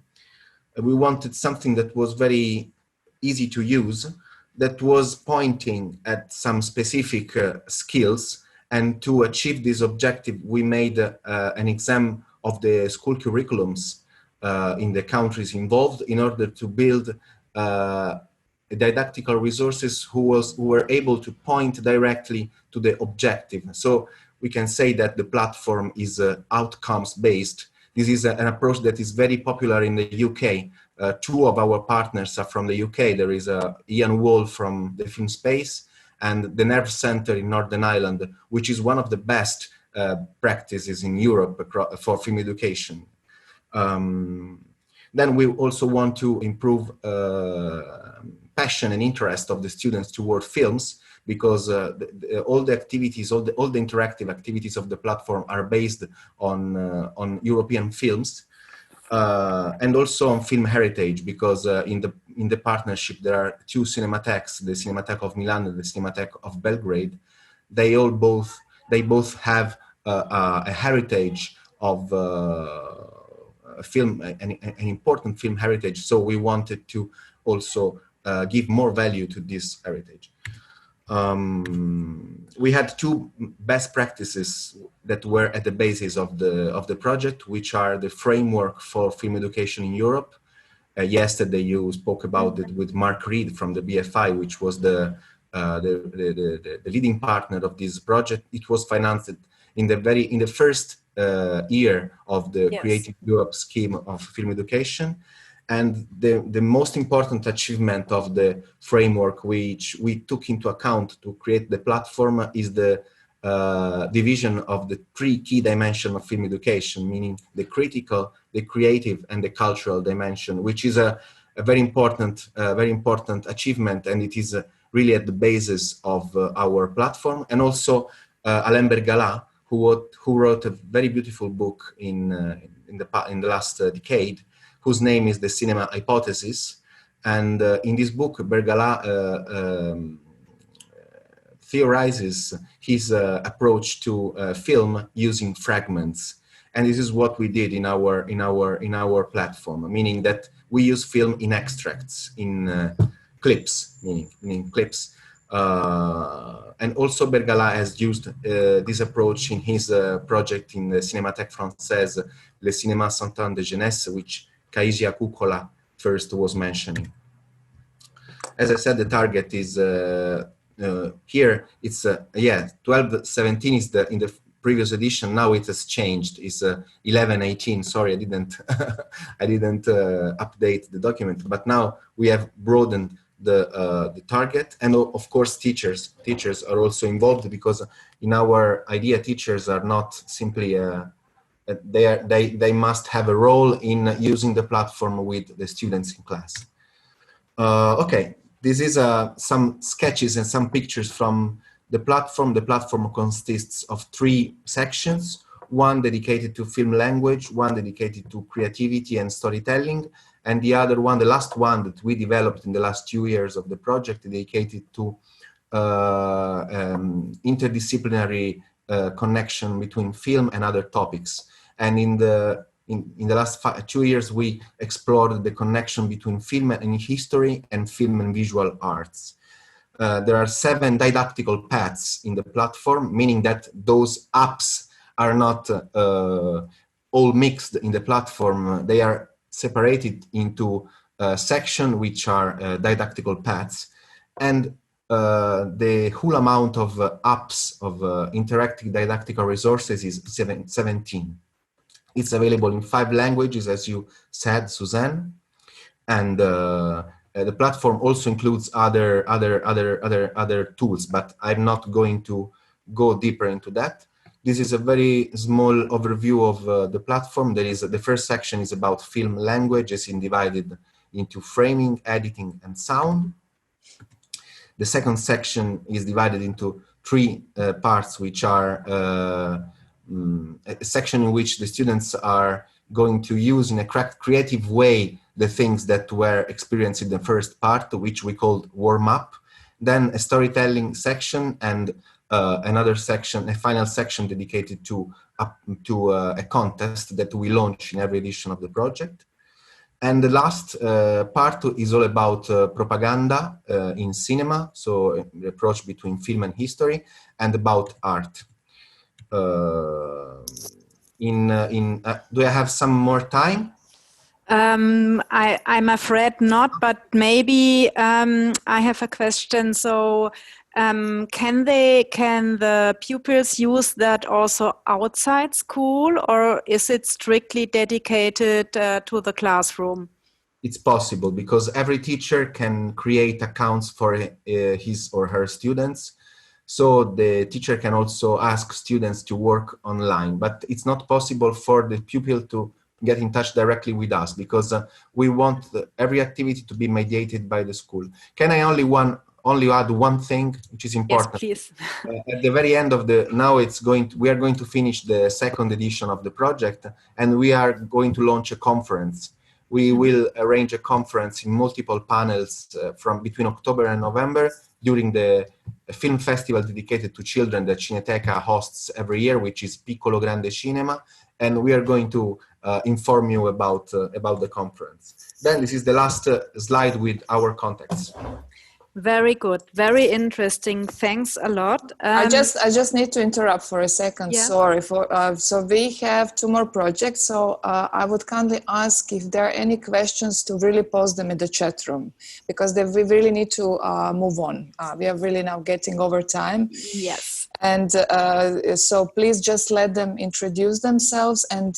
We wanted something that was very easy to use, that was pointing at some specific skills. And to achieve this objective, we made an exam of the school curriculums in the countries involved in order to build didactical resources who were able to point directly to the objective. So we can say that the platform is outcomes based. This is an approach that is very popular in the UK. Two of our partners are from the UK. There is Ian Wall from the Film Space and the Nerve Center in Northern Ireland, which is one of the best practices in Europe for film education. Then we also want to improve passion and interest of the students toward films, because all the activities, all the interactive activities of the platform are based on European films. And also on film heritage, because in the partnership there are two cinematheques, the Cineteca of Milan and the Cineteca of Belgrade. They both have a heritage of film, an important film heritage. So we wanted to also give more value to this heritage. We had two best practices that were at the basis of the project, which are the framework for film education in Europe. Yesterday you spoke about it with Mark Reed from the BFI, which was the leading partner of this project. It was financed in the first year of the Creative Europe scheme of film education. And the most important achievement of the framework, which we took into account to create the platform, is the division of the three key dimensions of film education, meaning the critical, the creative, and the cultural dimension, which is a very important achievement, and it is really at the basis of our platform. And also Alain Bergala, who wrote a very beautiful book in the last decade, whose name is The Cinema Hypothesis. And in this book, Bergala theorizes his approach to film using fragments. And this is what we did in our platform, meaning that we use film in extracts, in clips, meaning clips. And also Bergala has used this approach in his project in the Cinémathèque Française, Le Cinéma 100 ans de Jeunesse, which Kaisia Kukola first was mentioning. As I said, the target is here. It's 12-17 is in the previous edition. Now it has changed. It's 11-18. Sorry, I didn't update the document. But now we have broadened the target, and of course teachers are also involved, because in our idea teachers are not simply they must have a role in using the platform with the students in class. Okay, this is some sketches and some pictures from the platform. The platform consists of 3 sections, one dedicated to film language, one dedicated to creativity and storytelling, and the other one, the last one that we developed in the last 2 years of the project, dedicated to interdisciplinary connection between film and other topics. And in the last 2 years, we explored the connection between film and history and film and visual arts. There are 7 didactical paths in the platform, meaning that those apps are not all mixed in the platform. They are separated into sections which are didactical paths. And the whole amount of apps, of interactive didactical resources is 17. It's available in 5 languages, as you said, Suzanne. And the platform also includes other tools, but I'm not going to go deeper into that. This is a very small overview of the platform. There is the first section is about film language, as in divided into framing, editing, and sound. The second section is divided into 3 parts, which are a section in which the students are going to use in a creative way the things that were experienced in the first part, which we called warm-up. Then a storytelling section, and another section, a final section dedicated to a contest that we launch in every edition of the project. And the last part is all about propaganda in cinema, so the approach between film and history, and about art. Do I have some more time? I'm afraid not, but maybe I have a question. So can the pupils use that also outside school, or is it strictly dedicated to the classroom? It's possible, because every teacher can create accounts for his or her students. So the teacher can also ask students to work online, but it's not possible for the pupil to get in touch directly with us, because we want every activity to be mediated by the school. Can I only only add one thing, which is important. Yes, please. At the very end of we are going to finish the second edition of the project, and we are going to launch a conference. We will arrange a conference in multiple panels from between October and November during the film festival dedicated to children that Cineteca hosts every year, which is Piccolo Grande Cinema, and we are going to inform you about the conference. Then this is the last slide with our contacts. Very good, very interesting. Thanks a lot. I just need to interrupt for a second. Yeah. Sorry so we have 2 more projects. So I would kindly ask if there are any questions to really post them in the chat room, because we really need to move on. We are really now getting over time. Yes. And so please just let them introduce themselves, and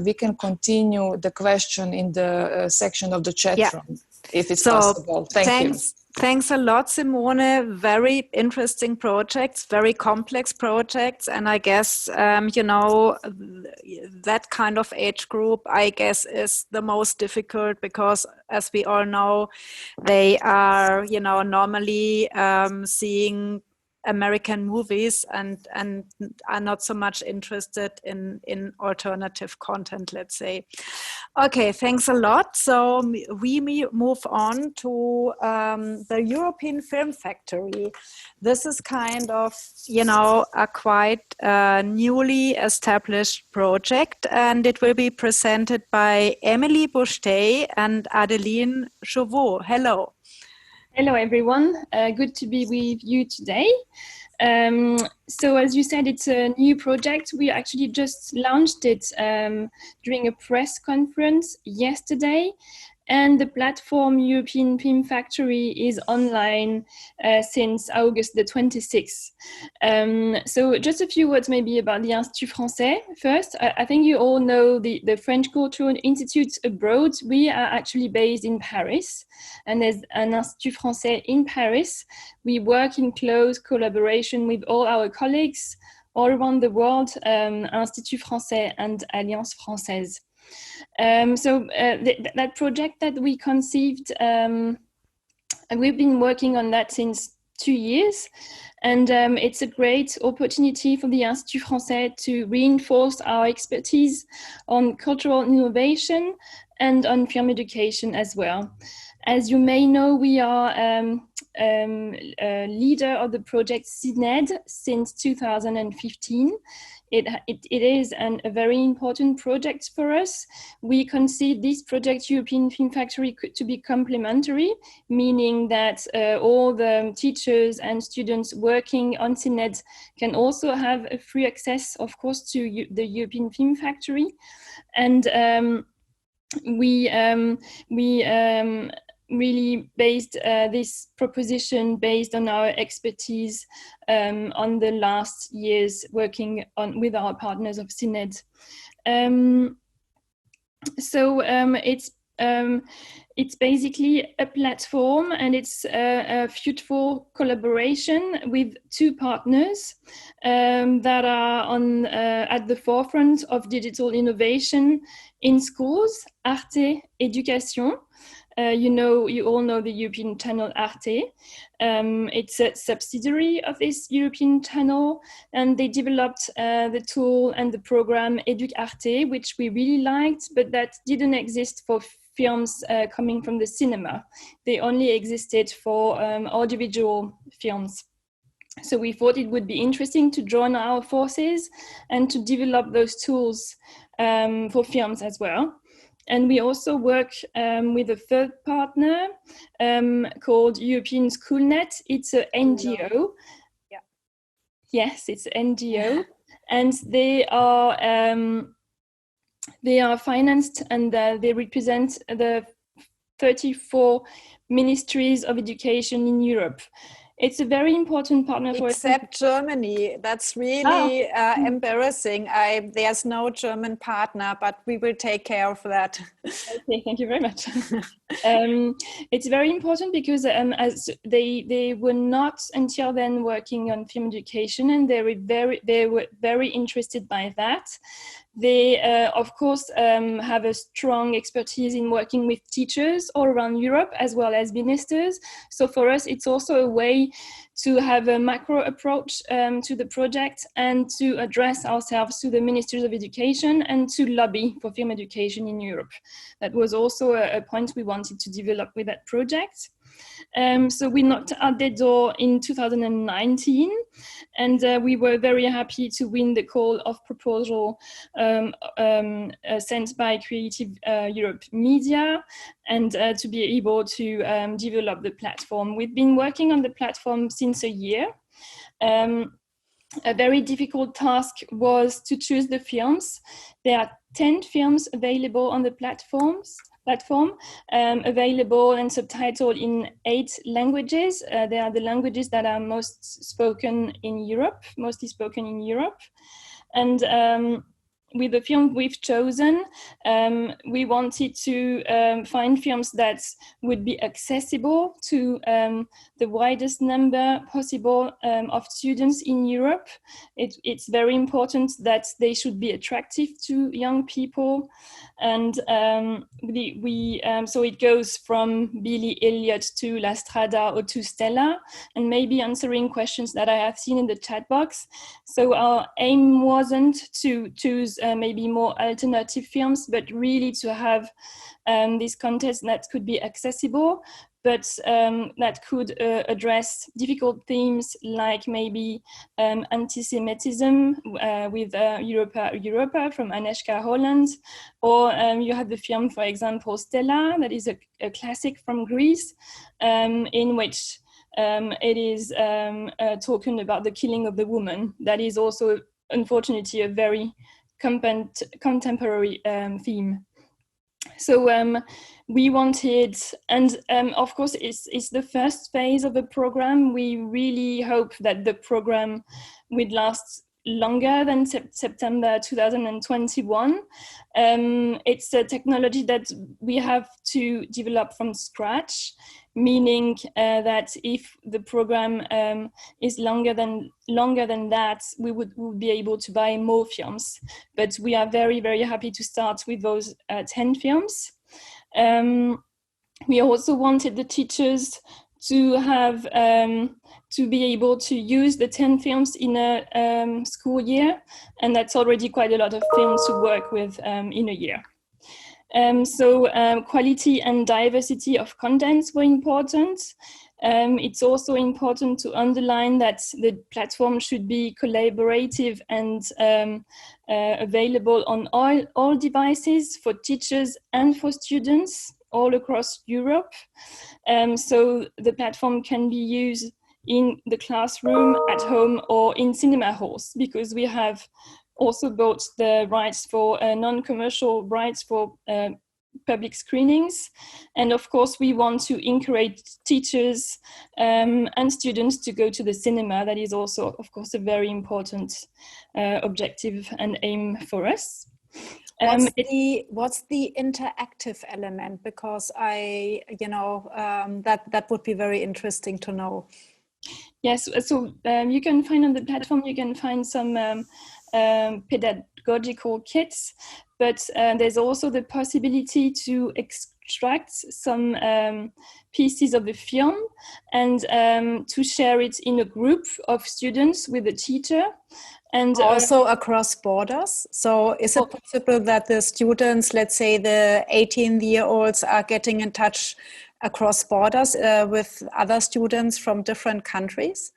we can continue the question in the section of the chat room, if it's possible. Thank you. Thanks a lot, Simone. Very interesting projects, very complex projects. And I guess, you know, that kind of age group, I guess, is the most difficult because, as we all know, they are, you know, normally seeing American movies and are not so much interested in alternative content, let's say. Okay, thanks a lot. So we move on to the European Film Factory. This is kind of, you know, a quite newly established project, and it will be presented by Emilie Boucheteil and Adeline Chauveau. Hello. Hello, everyone. Good to be with you today. So as you said, it's a new project. We actually just launched it during a press conference yesterday. And the platform European Film Factory is online since August the 26th. So just a few words maybe about the Institut français first. I think you all know the French Cultural Institute abroad. We are actually based in Paris, and there's an Institut français in Paris. We work in close collaboration with all our colleagues all around the world, Institut français and Alliance française. That project that we conceived, we've been working on that since 2 years, and it's a great opportunity for the Institut français to reinforce our expertise on cultural innovation and on film education as well. As you may know, we are a leader of the project CNED since 2015. It is a very important project for us. We consider this project, European Film Factory, to be complementary, meaning that all the teachers and students working on CNED can also have a free access, of course, to the European Film Factory. And we really based this proposition based on our expertise on the last years working with our partners of CNED. It's basically a platform, and it's a fruitful collaboration with 2 partners that are at the forefront of digital innovation in schools, Arte Education. You all know the European channel Arte. It's a subsidiary of this European channel, and they developed the tool and the program EducArte, which we really liked, but that didn't exist for films coming from the cinema. They only existed for audiovisual films. So we thought it would be interesting to join our forces and to develop those tools for films as well. And we also work with a third partner called European Schoolnet. It's an NGO. Yeah. Yes, it's an NGO. And they are financed, and they represent the 34 ministries of education in Europe. It's a very important partner for us. Except Germany. That's really embarrassing. There's no German partner, but we will take care of that. Okay, thank you very much. It's very important because as they were not until then working on film education, and they were very interested by that. They, of course, have a strong expertise in working with teachers all around Europe, as well as ministers. So for us, it's also a way to have a macro approach to the project and to address ourselves to the ministers of education and to lobby for film education in Europe. That was also a point we wanted to develop with that project. So we knocked at the door in 2019, and we were very happy to win the call of proposal sent by Creative Europe Media, and to be able to develop the platform. We've been working on the platform since a year. A very difficult task was to choose the films. There are 10 films available on the platform, available and subtitled in 8 languages. They are the languages that are mostly spoken in Europe. And with the film we've chosen, we wanted to find films that would be accessible to the widest number possible of students in Europe. It's very important that they should be attractive to young people. And so it goes from Billy Elliot to La Strada or to Stella, and maybe answering questions that I have seen in the chat box. So our aim wasn't to choose maybe more alternative films, but really to have this content that could be accessible, but that could address difficult themes like maybe anti-Semitism with Europa from Agnieszka Holland, or you have the film, for example, Stella, that is a classic from Greece, in which it is talking about the killing of the woman. That is also, unfortunately, a very contemporary theme. So we wanted, and of course it's the first phase of the program. We really hope that the program would last longer than September 2021. It's a technology that we have to develop from scratch, meaning that if the program is longer than that, we would be able to buy more films. But we are very, very happy to start with those 10 films. We also wanted the teachers to have to be able to use the 10 films in a school year, and that's already quite a lot of films to work with in a year. So quality and diversity of contents were important. It's also important to underline that the platform should be collaborative and available on all devices for teachers and for students all across Europe. So the platform can be used in the classroom, at home, or in cinema halls, because we have also bought the rights for non-commercial rights for public screenings. And of course, we want to encourage teachers and students to go to the cinema. That is also, of course, a very important objective and aim for us. What's the interactive element? Because that would be very interesting to know. Yes, so you can find on the platform, you can find some pedagogical kits, but there's also the possibility to extract some pieces of the film and to share it in a group of students with a teacher. And also across borders. So is it possible that the students, let's say the 18-year-olds, are getting in touch across borders with other students from different countries?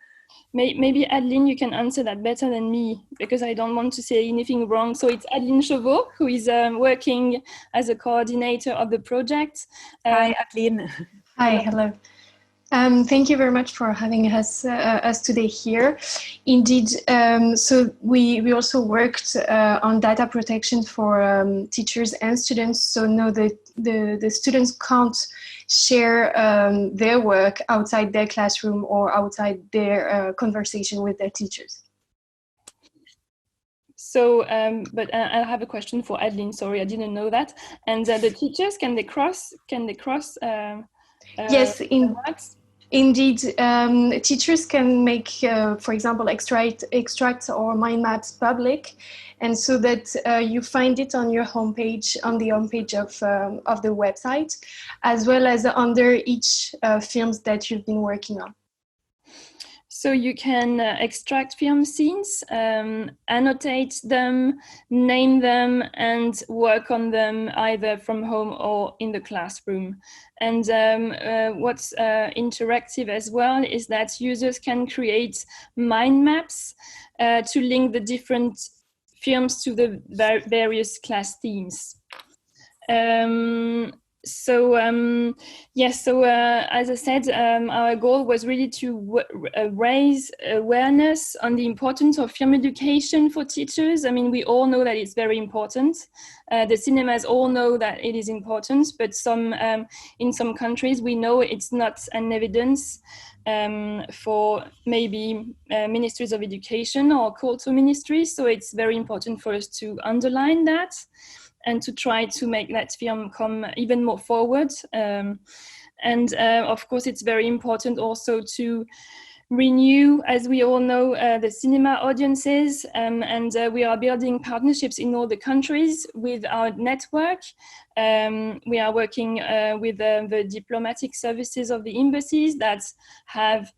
Maybe Adeline, you can answer that better than me, because I don't want to say anything wrong. So it's Adeline Chauveau, who is working as a coordinator of the project. Hi, Adeline. Hi, hello. Thank you very much for having us today here. Indeed, so we also worked on data protection for teachers and students. So no, the students can't share their work outside their classroom or outside their conversation with their teachers. So, but I have a question for Adeline. Sorry, I didn't know that. And the teachers, can they cross? Yes, Indeed, teachers can make, for example, extracts or mind maps public, and so that you find it on your homepage, on the homepage of the website, as well as under each films that you've been working on. So you can extract film scenes, annotate them, name them, and work on them either from home or in the classroom. And what's interactive as well is that users can create mind maps to link the different films to the various class themes. As I said, our goal was really to raise awareness on the importance of film education for teachers. I mean, we all know that it's very important. The cinemas all know that it is important, but in some countries we know it's not an evidence for maybe ministries of education or cultural ministries. So it's very important for us to underline that and to try to make that film come even more forward. Of course, it's very important also to renew, as we all know, the cinema audiences, and we are building partnerships in all the countries with our network. We are working with the diplomatic services of the embassies that have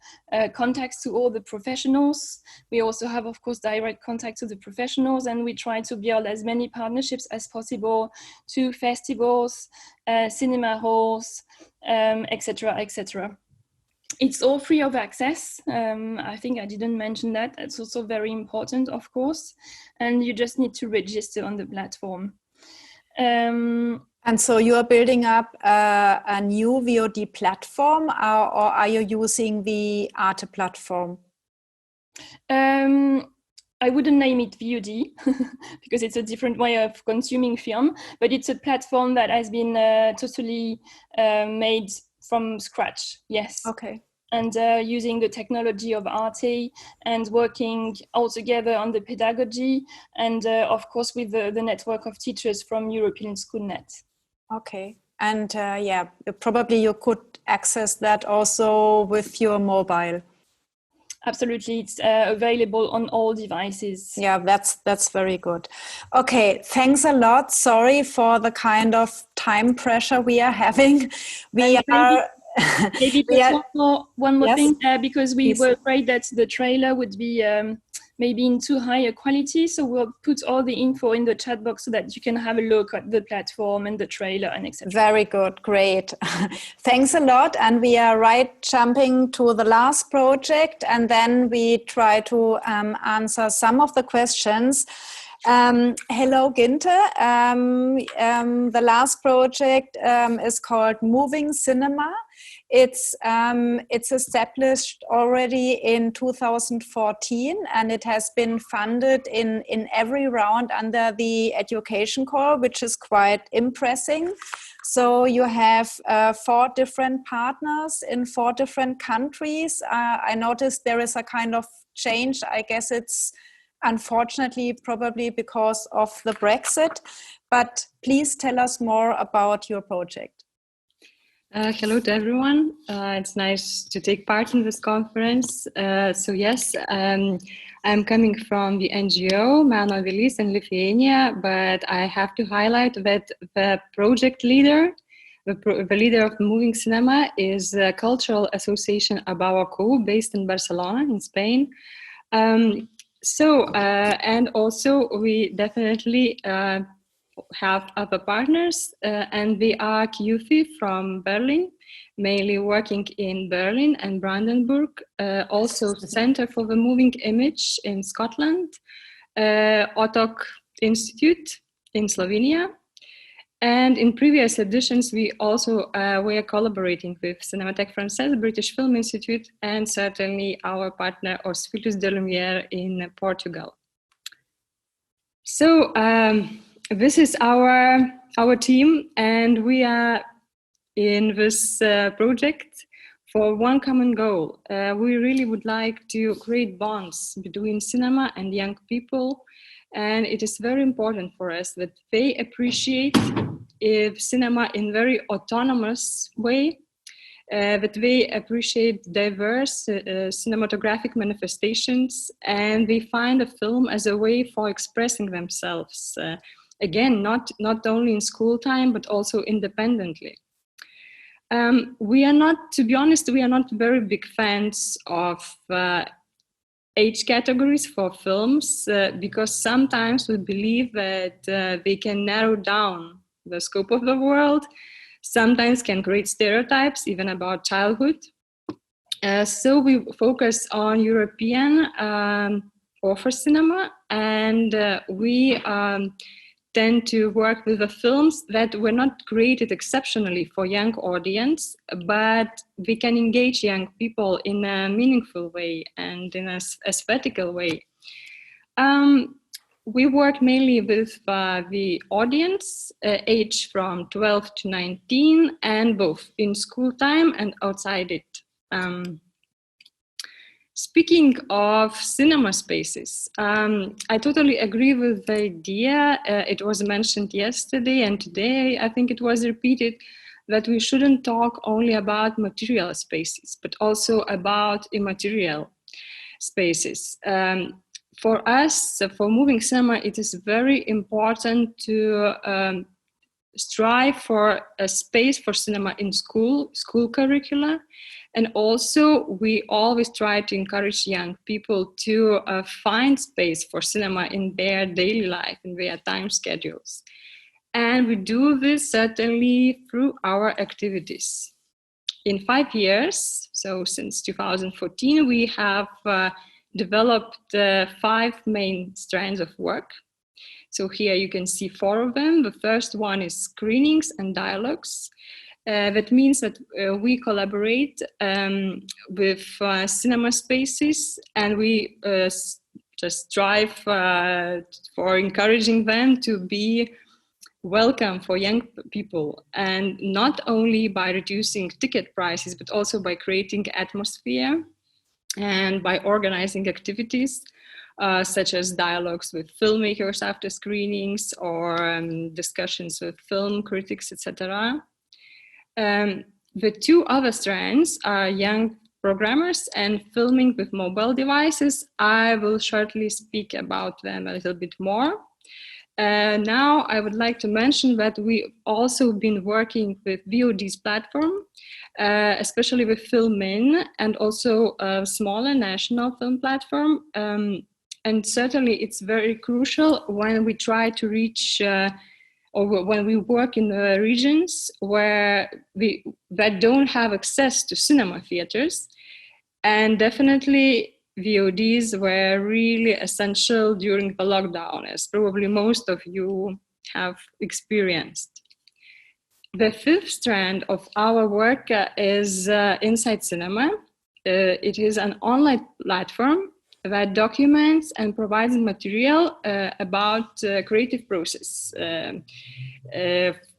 contacts to all the professionals. We also have, of course, direct contact to the professionals, and we try to build as many partnerships as possible to festivals, cinema halls, etc., etc. It's all free of access. I think I didn't mention that. That's also very important, of course. And you just need to register on the platform. And so you are building up a new VOD platform, or are you using the Arte platform? I wouldn't name it VOD because it's a different way of consuming film, but it's a platform that has been totally made from scratch. Yes. Okay. And using the technology of Arte and working all together on the pedagogy and of course with the network of teachers from European SchoolNet. Okay. And yeah, probably you could access that also with your mobile. Absolutely, it's available on all devices. Yeah, that's very good. Okay, thanks a lot. Sorry for the kind of time pressure we are having. Maybe just one more yes, thing, because we please. were afraid that the trailer would be maybe in too high a quality, so we'll put all the info in the chat box so that you can have a look at the platform and the trailer and etc. Very good, great. Thanks a lot, and we are jumping to the last project, and then we try to answer some of the questions. Hello, Gintė. The last project is called Moving Cinema. It's established already in 2014, and it has been funded in every round under the education call, which is quite impressive. So you have 4 different partners in 4 different countries. I noticed there is a kind of change. I guess it's unfortunately probably because of the Brexit, but please tell us more about your project. Hello to everyone. It's nice to take part in this conference. So yes, I'm coming from the NGO Meno Avilys in Lithuania, but I have to highlight that the project leader, the leader of Moving Cinema is a cultural association Abawaku based in Barcelona in Spain. And also we definitely have other partners, and they are QFI from Berlin, mainly working in Berlin and Brandenburg, also Center for the Moving Image in Scotland, Otok Institute in Slovenia. And in previous editions, we also were collaborating with Cinémathèque Française, British Film Institute, and certainly our partner Os Filhos da Lumière in Portugal. So this is our team, and we are in this project for one common goal. We really would like to create bonds between cinema and young people, and it is very important for us that they appreciate cinema in very autonomous way, that they appreciate diverse cinematographic manifestations, and they find a film as a way for expressing themselves. Again, not only in school time, but also independently. We are not, to be honest, we are not very big fans of age categories for films, because sometimes we believe that they can narrow down the scope of the world, sometimes can create stereotypes even about childhood. So we focus on European author cinema, and we tend to work with the films that were not created exceptionally for young audience, but we can engage young people in a meaningful way and in an aesthetical way. We work mainly with the audience age from 12 to 19, and both in school time and outside it. Speaking of cinema spaces, I totally agree with the idea. It was mentioned yesterday and today, I think it was repeated, that we shouldn't talk only about material spaces, but also about immaterial spaces. For us, for moving cinema, it is very important to strive for a space for cinema in school curricula. And also, we always try to encourage young people to find space for cinema in their daily life, in their time schedules. And we do this certainly through our activities. In 5 years, so since 2014, we have developed 5 main strands of work. So here you can see 4 of them. The first one is screenings and dialogues. That means that we collaborate with cinema spaces, and we just strive for encouraging them to be welcome for young people, and not only by reducing ticket prices, but also by creating atmosphere and by organizing activities such as dialogues with filmmakers after screenings, or discussions with film critics, etc. The 2 other strands are young programmers and filming with mobile devices. I will shortly speak about them a little bit more. Now I would like to mention that we've also been working with VOD's platform, especially with Filmin, and also a smaller national film platform. And certainly it's very crucial when we try to reach or when we work in the regions that don't have access to cinema theaters. And definitely VODs were really essential during the lockdown, as probably most of you have experienced. The 5th strand of our work is Inside Cinema. It is an online platform that documents and provides material about creative process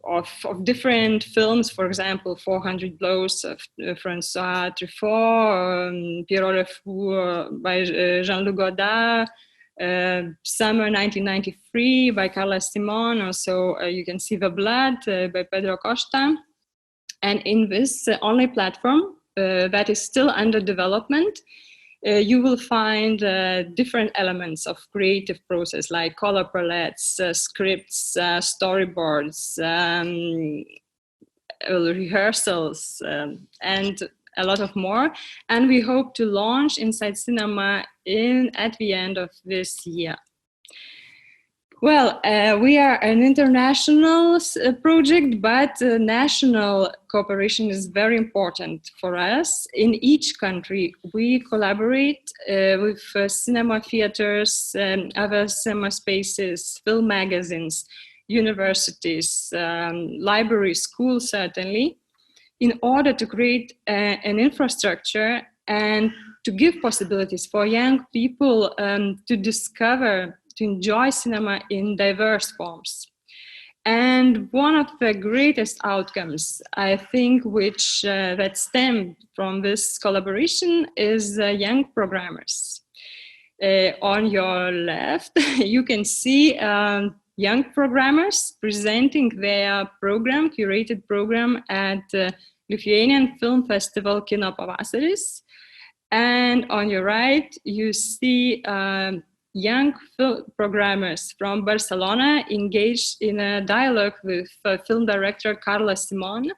of different films. For example, 400 Blows of François Truffaut, Pierrot le Fou by Jean-Luc Godard, Summer 1993 by Carla Simone. Also, you can see The Blood by Pedro Costa. And in this online platform that is still under development, you will find different elements of creative process, like color palettes, scripts, storyboards, rehearsals, and a lot of more. And we hope to launch Inside Cinema at the end of this year. Well, we are an international project, but national cooperation is very important for us. In each country, we collaborate with cinema theaters, other cinema spaces, film magazines, universities, libraries, schools, certainly, in order to create an infrastructure and to give possibilities for young people to discover, to enjoy cinema in diverse forms. And one of the greatest outcomes, I think, which that stemmed from this collaboration is young programmers. On your left, you can see young programmers presenting their program, curated program at Lithuanian Film Festival Kino Pavasaris. And on your right, you see young programmers from Barcelona engaged in a dialogue with film director Carla Simone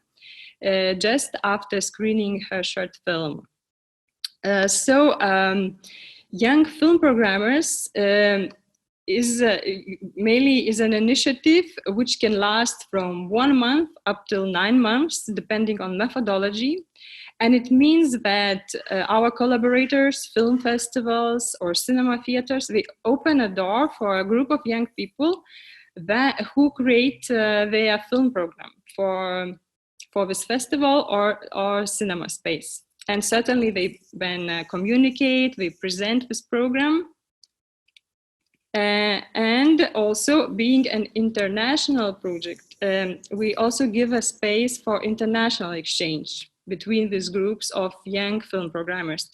just after screening her short film. Young film programmers is an initiative which can last from 1 month up till 9 months, depending on methodology. And it means that our collaborators, film festivals or cinema theaters, they open a door for a group of young people who create their film program for this festival or cinema space. And certainly they then communicate, they present this program. And also being an international project, we also give a space for international exchange between these groups of young film programmers.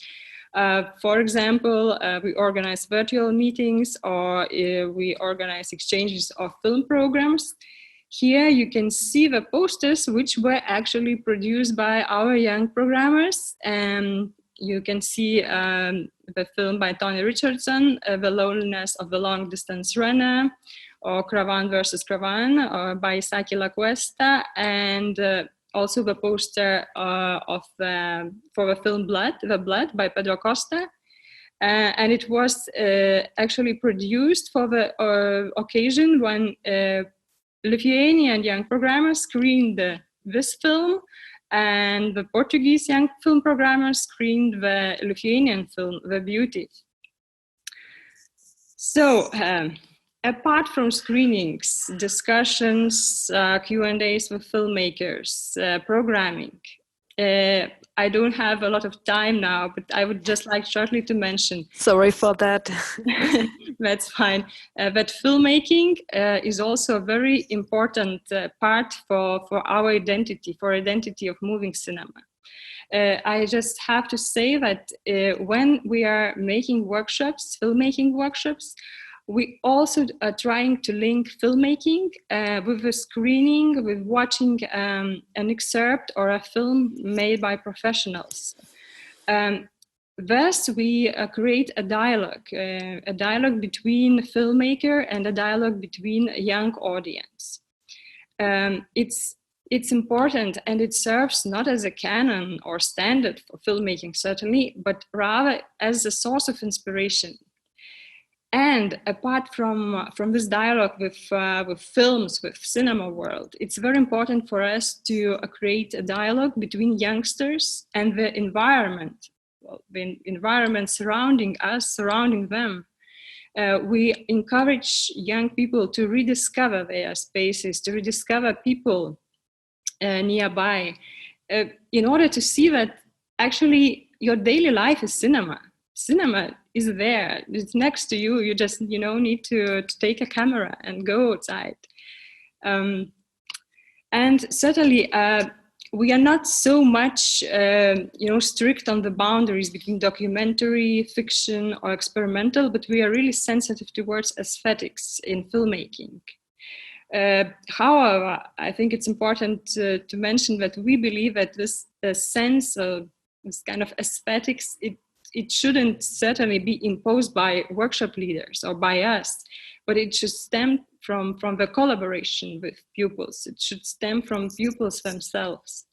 For example, we organize virtual meetings or we organize exchanges of film programs. Here you can see the posters which were actually produced by our young programmers. You can see the film by Tony Richardson, The Loneliness of the Long Distance Runner, or Cravan versus Cravan, or by Saki La Cuesta, and also the poster for the film The Blood by Pedro Costa. And it was actually produced for the occasion when Lithuanian young programmers screened this film, and the Portuguese young film programmers screened the Lithuanian film, The Beauty. So, apart from screenings, discussions, Q&As with filmmakers, programming, I don't have a lot of time now, but I would just like shortly to mention. Sorry for that. That's fine. That filmmaking is also a very important part for our identity, for identity of moving cinema. I just have to say that when we are making workshops, filmmaking workshops, we also are trying to link filmmaking with the screening, with watching an excerpt or a film made by professionals. Thus, we create a dialogue between the filmmaker and a dialogue between a young audience. It's important, and it serves not as a canon or standard for filmmaking, certainly, but rather as a source of inspiration. And apart from this dialogue with films, with cinema world, it's very important for us to create a dialogue between youngsters and the environment, the environment surrounding us, surrounding them. We encourage young people to rediscover their spaces, to rediscover people nearby, in order to see that actually your daily life is cinema. Cinema is there, it's next to you. You just, need to take a camera and go outside. And certainly, we are not so much, strict on the boundaries between documentary, fiction, or experimental, but we are really sensitive towards aesthetics in filmmaking. However, I think it's important to mention that we believe that this sense of this kind of aesthetics, it shouldn't certainly be imposed by workshop leaders or by us, but it should stem from the collaboration with pupils. It should stem from pupils themselves.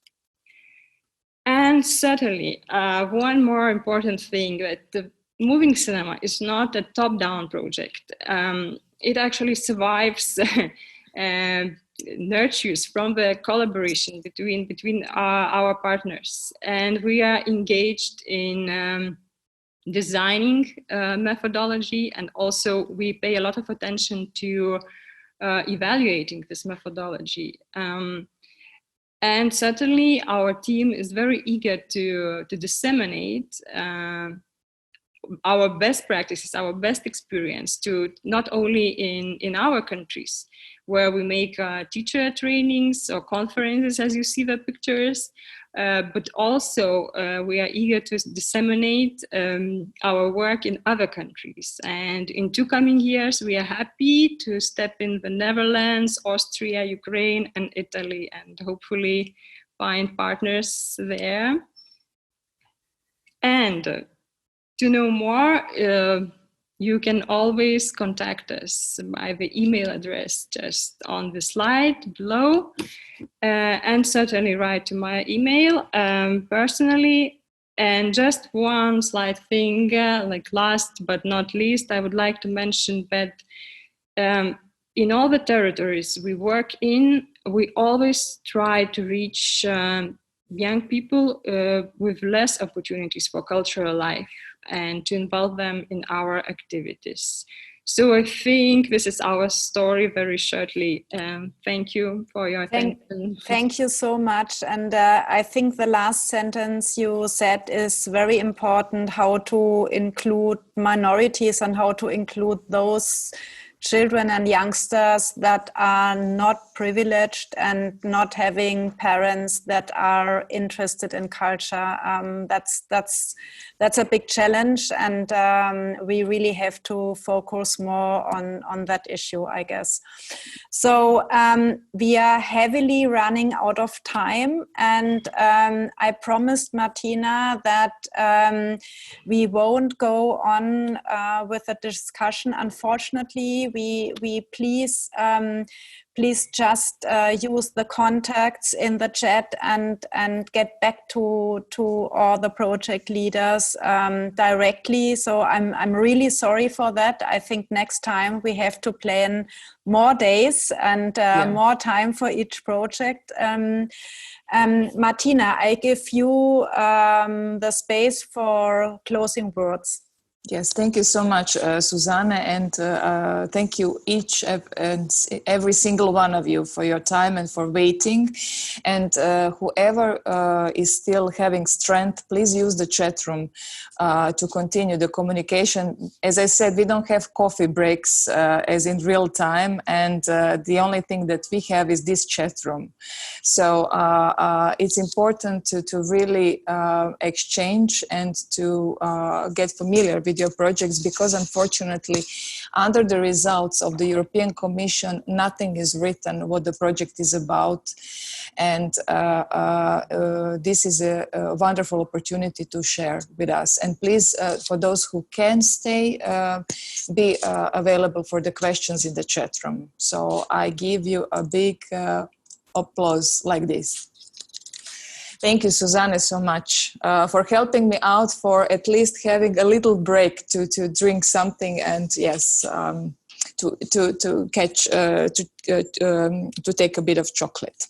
And certainly, one more important thing, that the moving cinema is not a top-down project. It actually survives, nurtures from the collaboration between our partners. And we are engaged in designing methodology, and also we pay a lot of attention to evaluating this methodology. And certainly our team is very eager to disseminate our best practices, our best experience to not only in our countries, where we make teacher trainings or conferences, as you see the pictures, but also we are eager to disseminate our work in other countries. And in 2 coming years, we are happy to step in the Netherlands, Austria, Ukraine, and Italy, and hopefully find partners there. And to know more, you can always contact us by the email address just on the slide below, and certainly write to my email personally. And just one slight thing, like last but not least, I would like to mention that in all the territories we work in, we always try to reach young people with less opportunities for cultural life and to involve them in our activities. So I think this is our story very shortly. Thank you for your attention. Thank you so much. And I think the last sentence you said is very important, how to include minorities and how to include those children and youngsters that are not privileged and not having parents that are interested in culture. That's a big challenge, and we really have to focus more on that issue, I guess. So we are heavily running out of time, and I promised Martina that we won't go on with the discussion. Unfortunately, we please just use the contacts in the chat and get back to all the project leaders directly. So I'm really sorry for that. I think next time we have to plan more days and more time for each project. Martina, I give you the space for closing words. Yes, thank you so much, Susanne, and thank you each and every single one of you for your time and for waiting. And whoever is still having strength, please use the chat room to continue the communication. As I said, we don't have coffee breaks as in real time, and the only thing that we have is this chat room. So it's important to really exchange and to get familiar with your projects, because unfortunately under the results of the European Commission nothing is written what the project is about, and this is a wonderful opportunity to share with us. And please, for those who can stay, be available for the questions in the chat room. So I give you a big applause like this. Thank you, Susanne, so much for helping me out, for at least having a little break to drink something, and yes, to catch to take a bit of chocolate.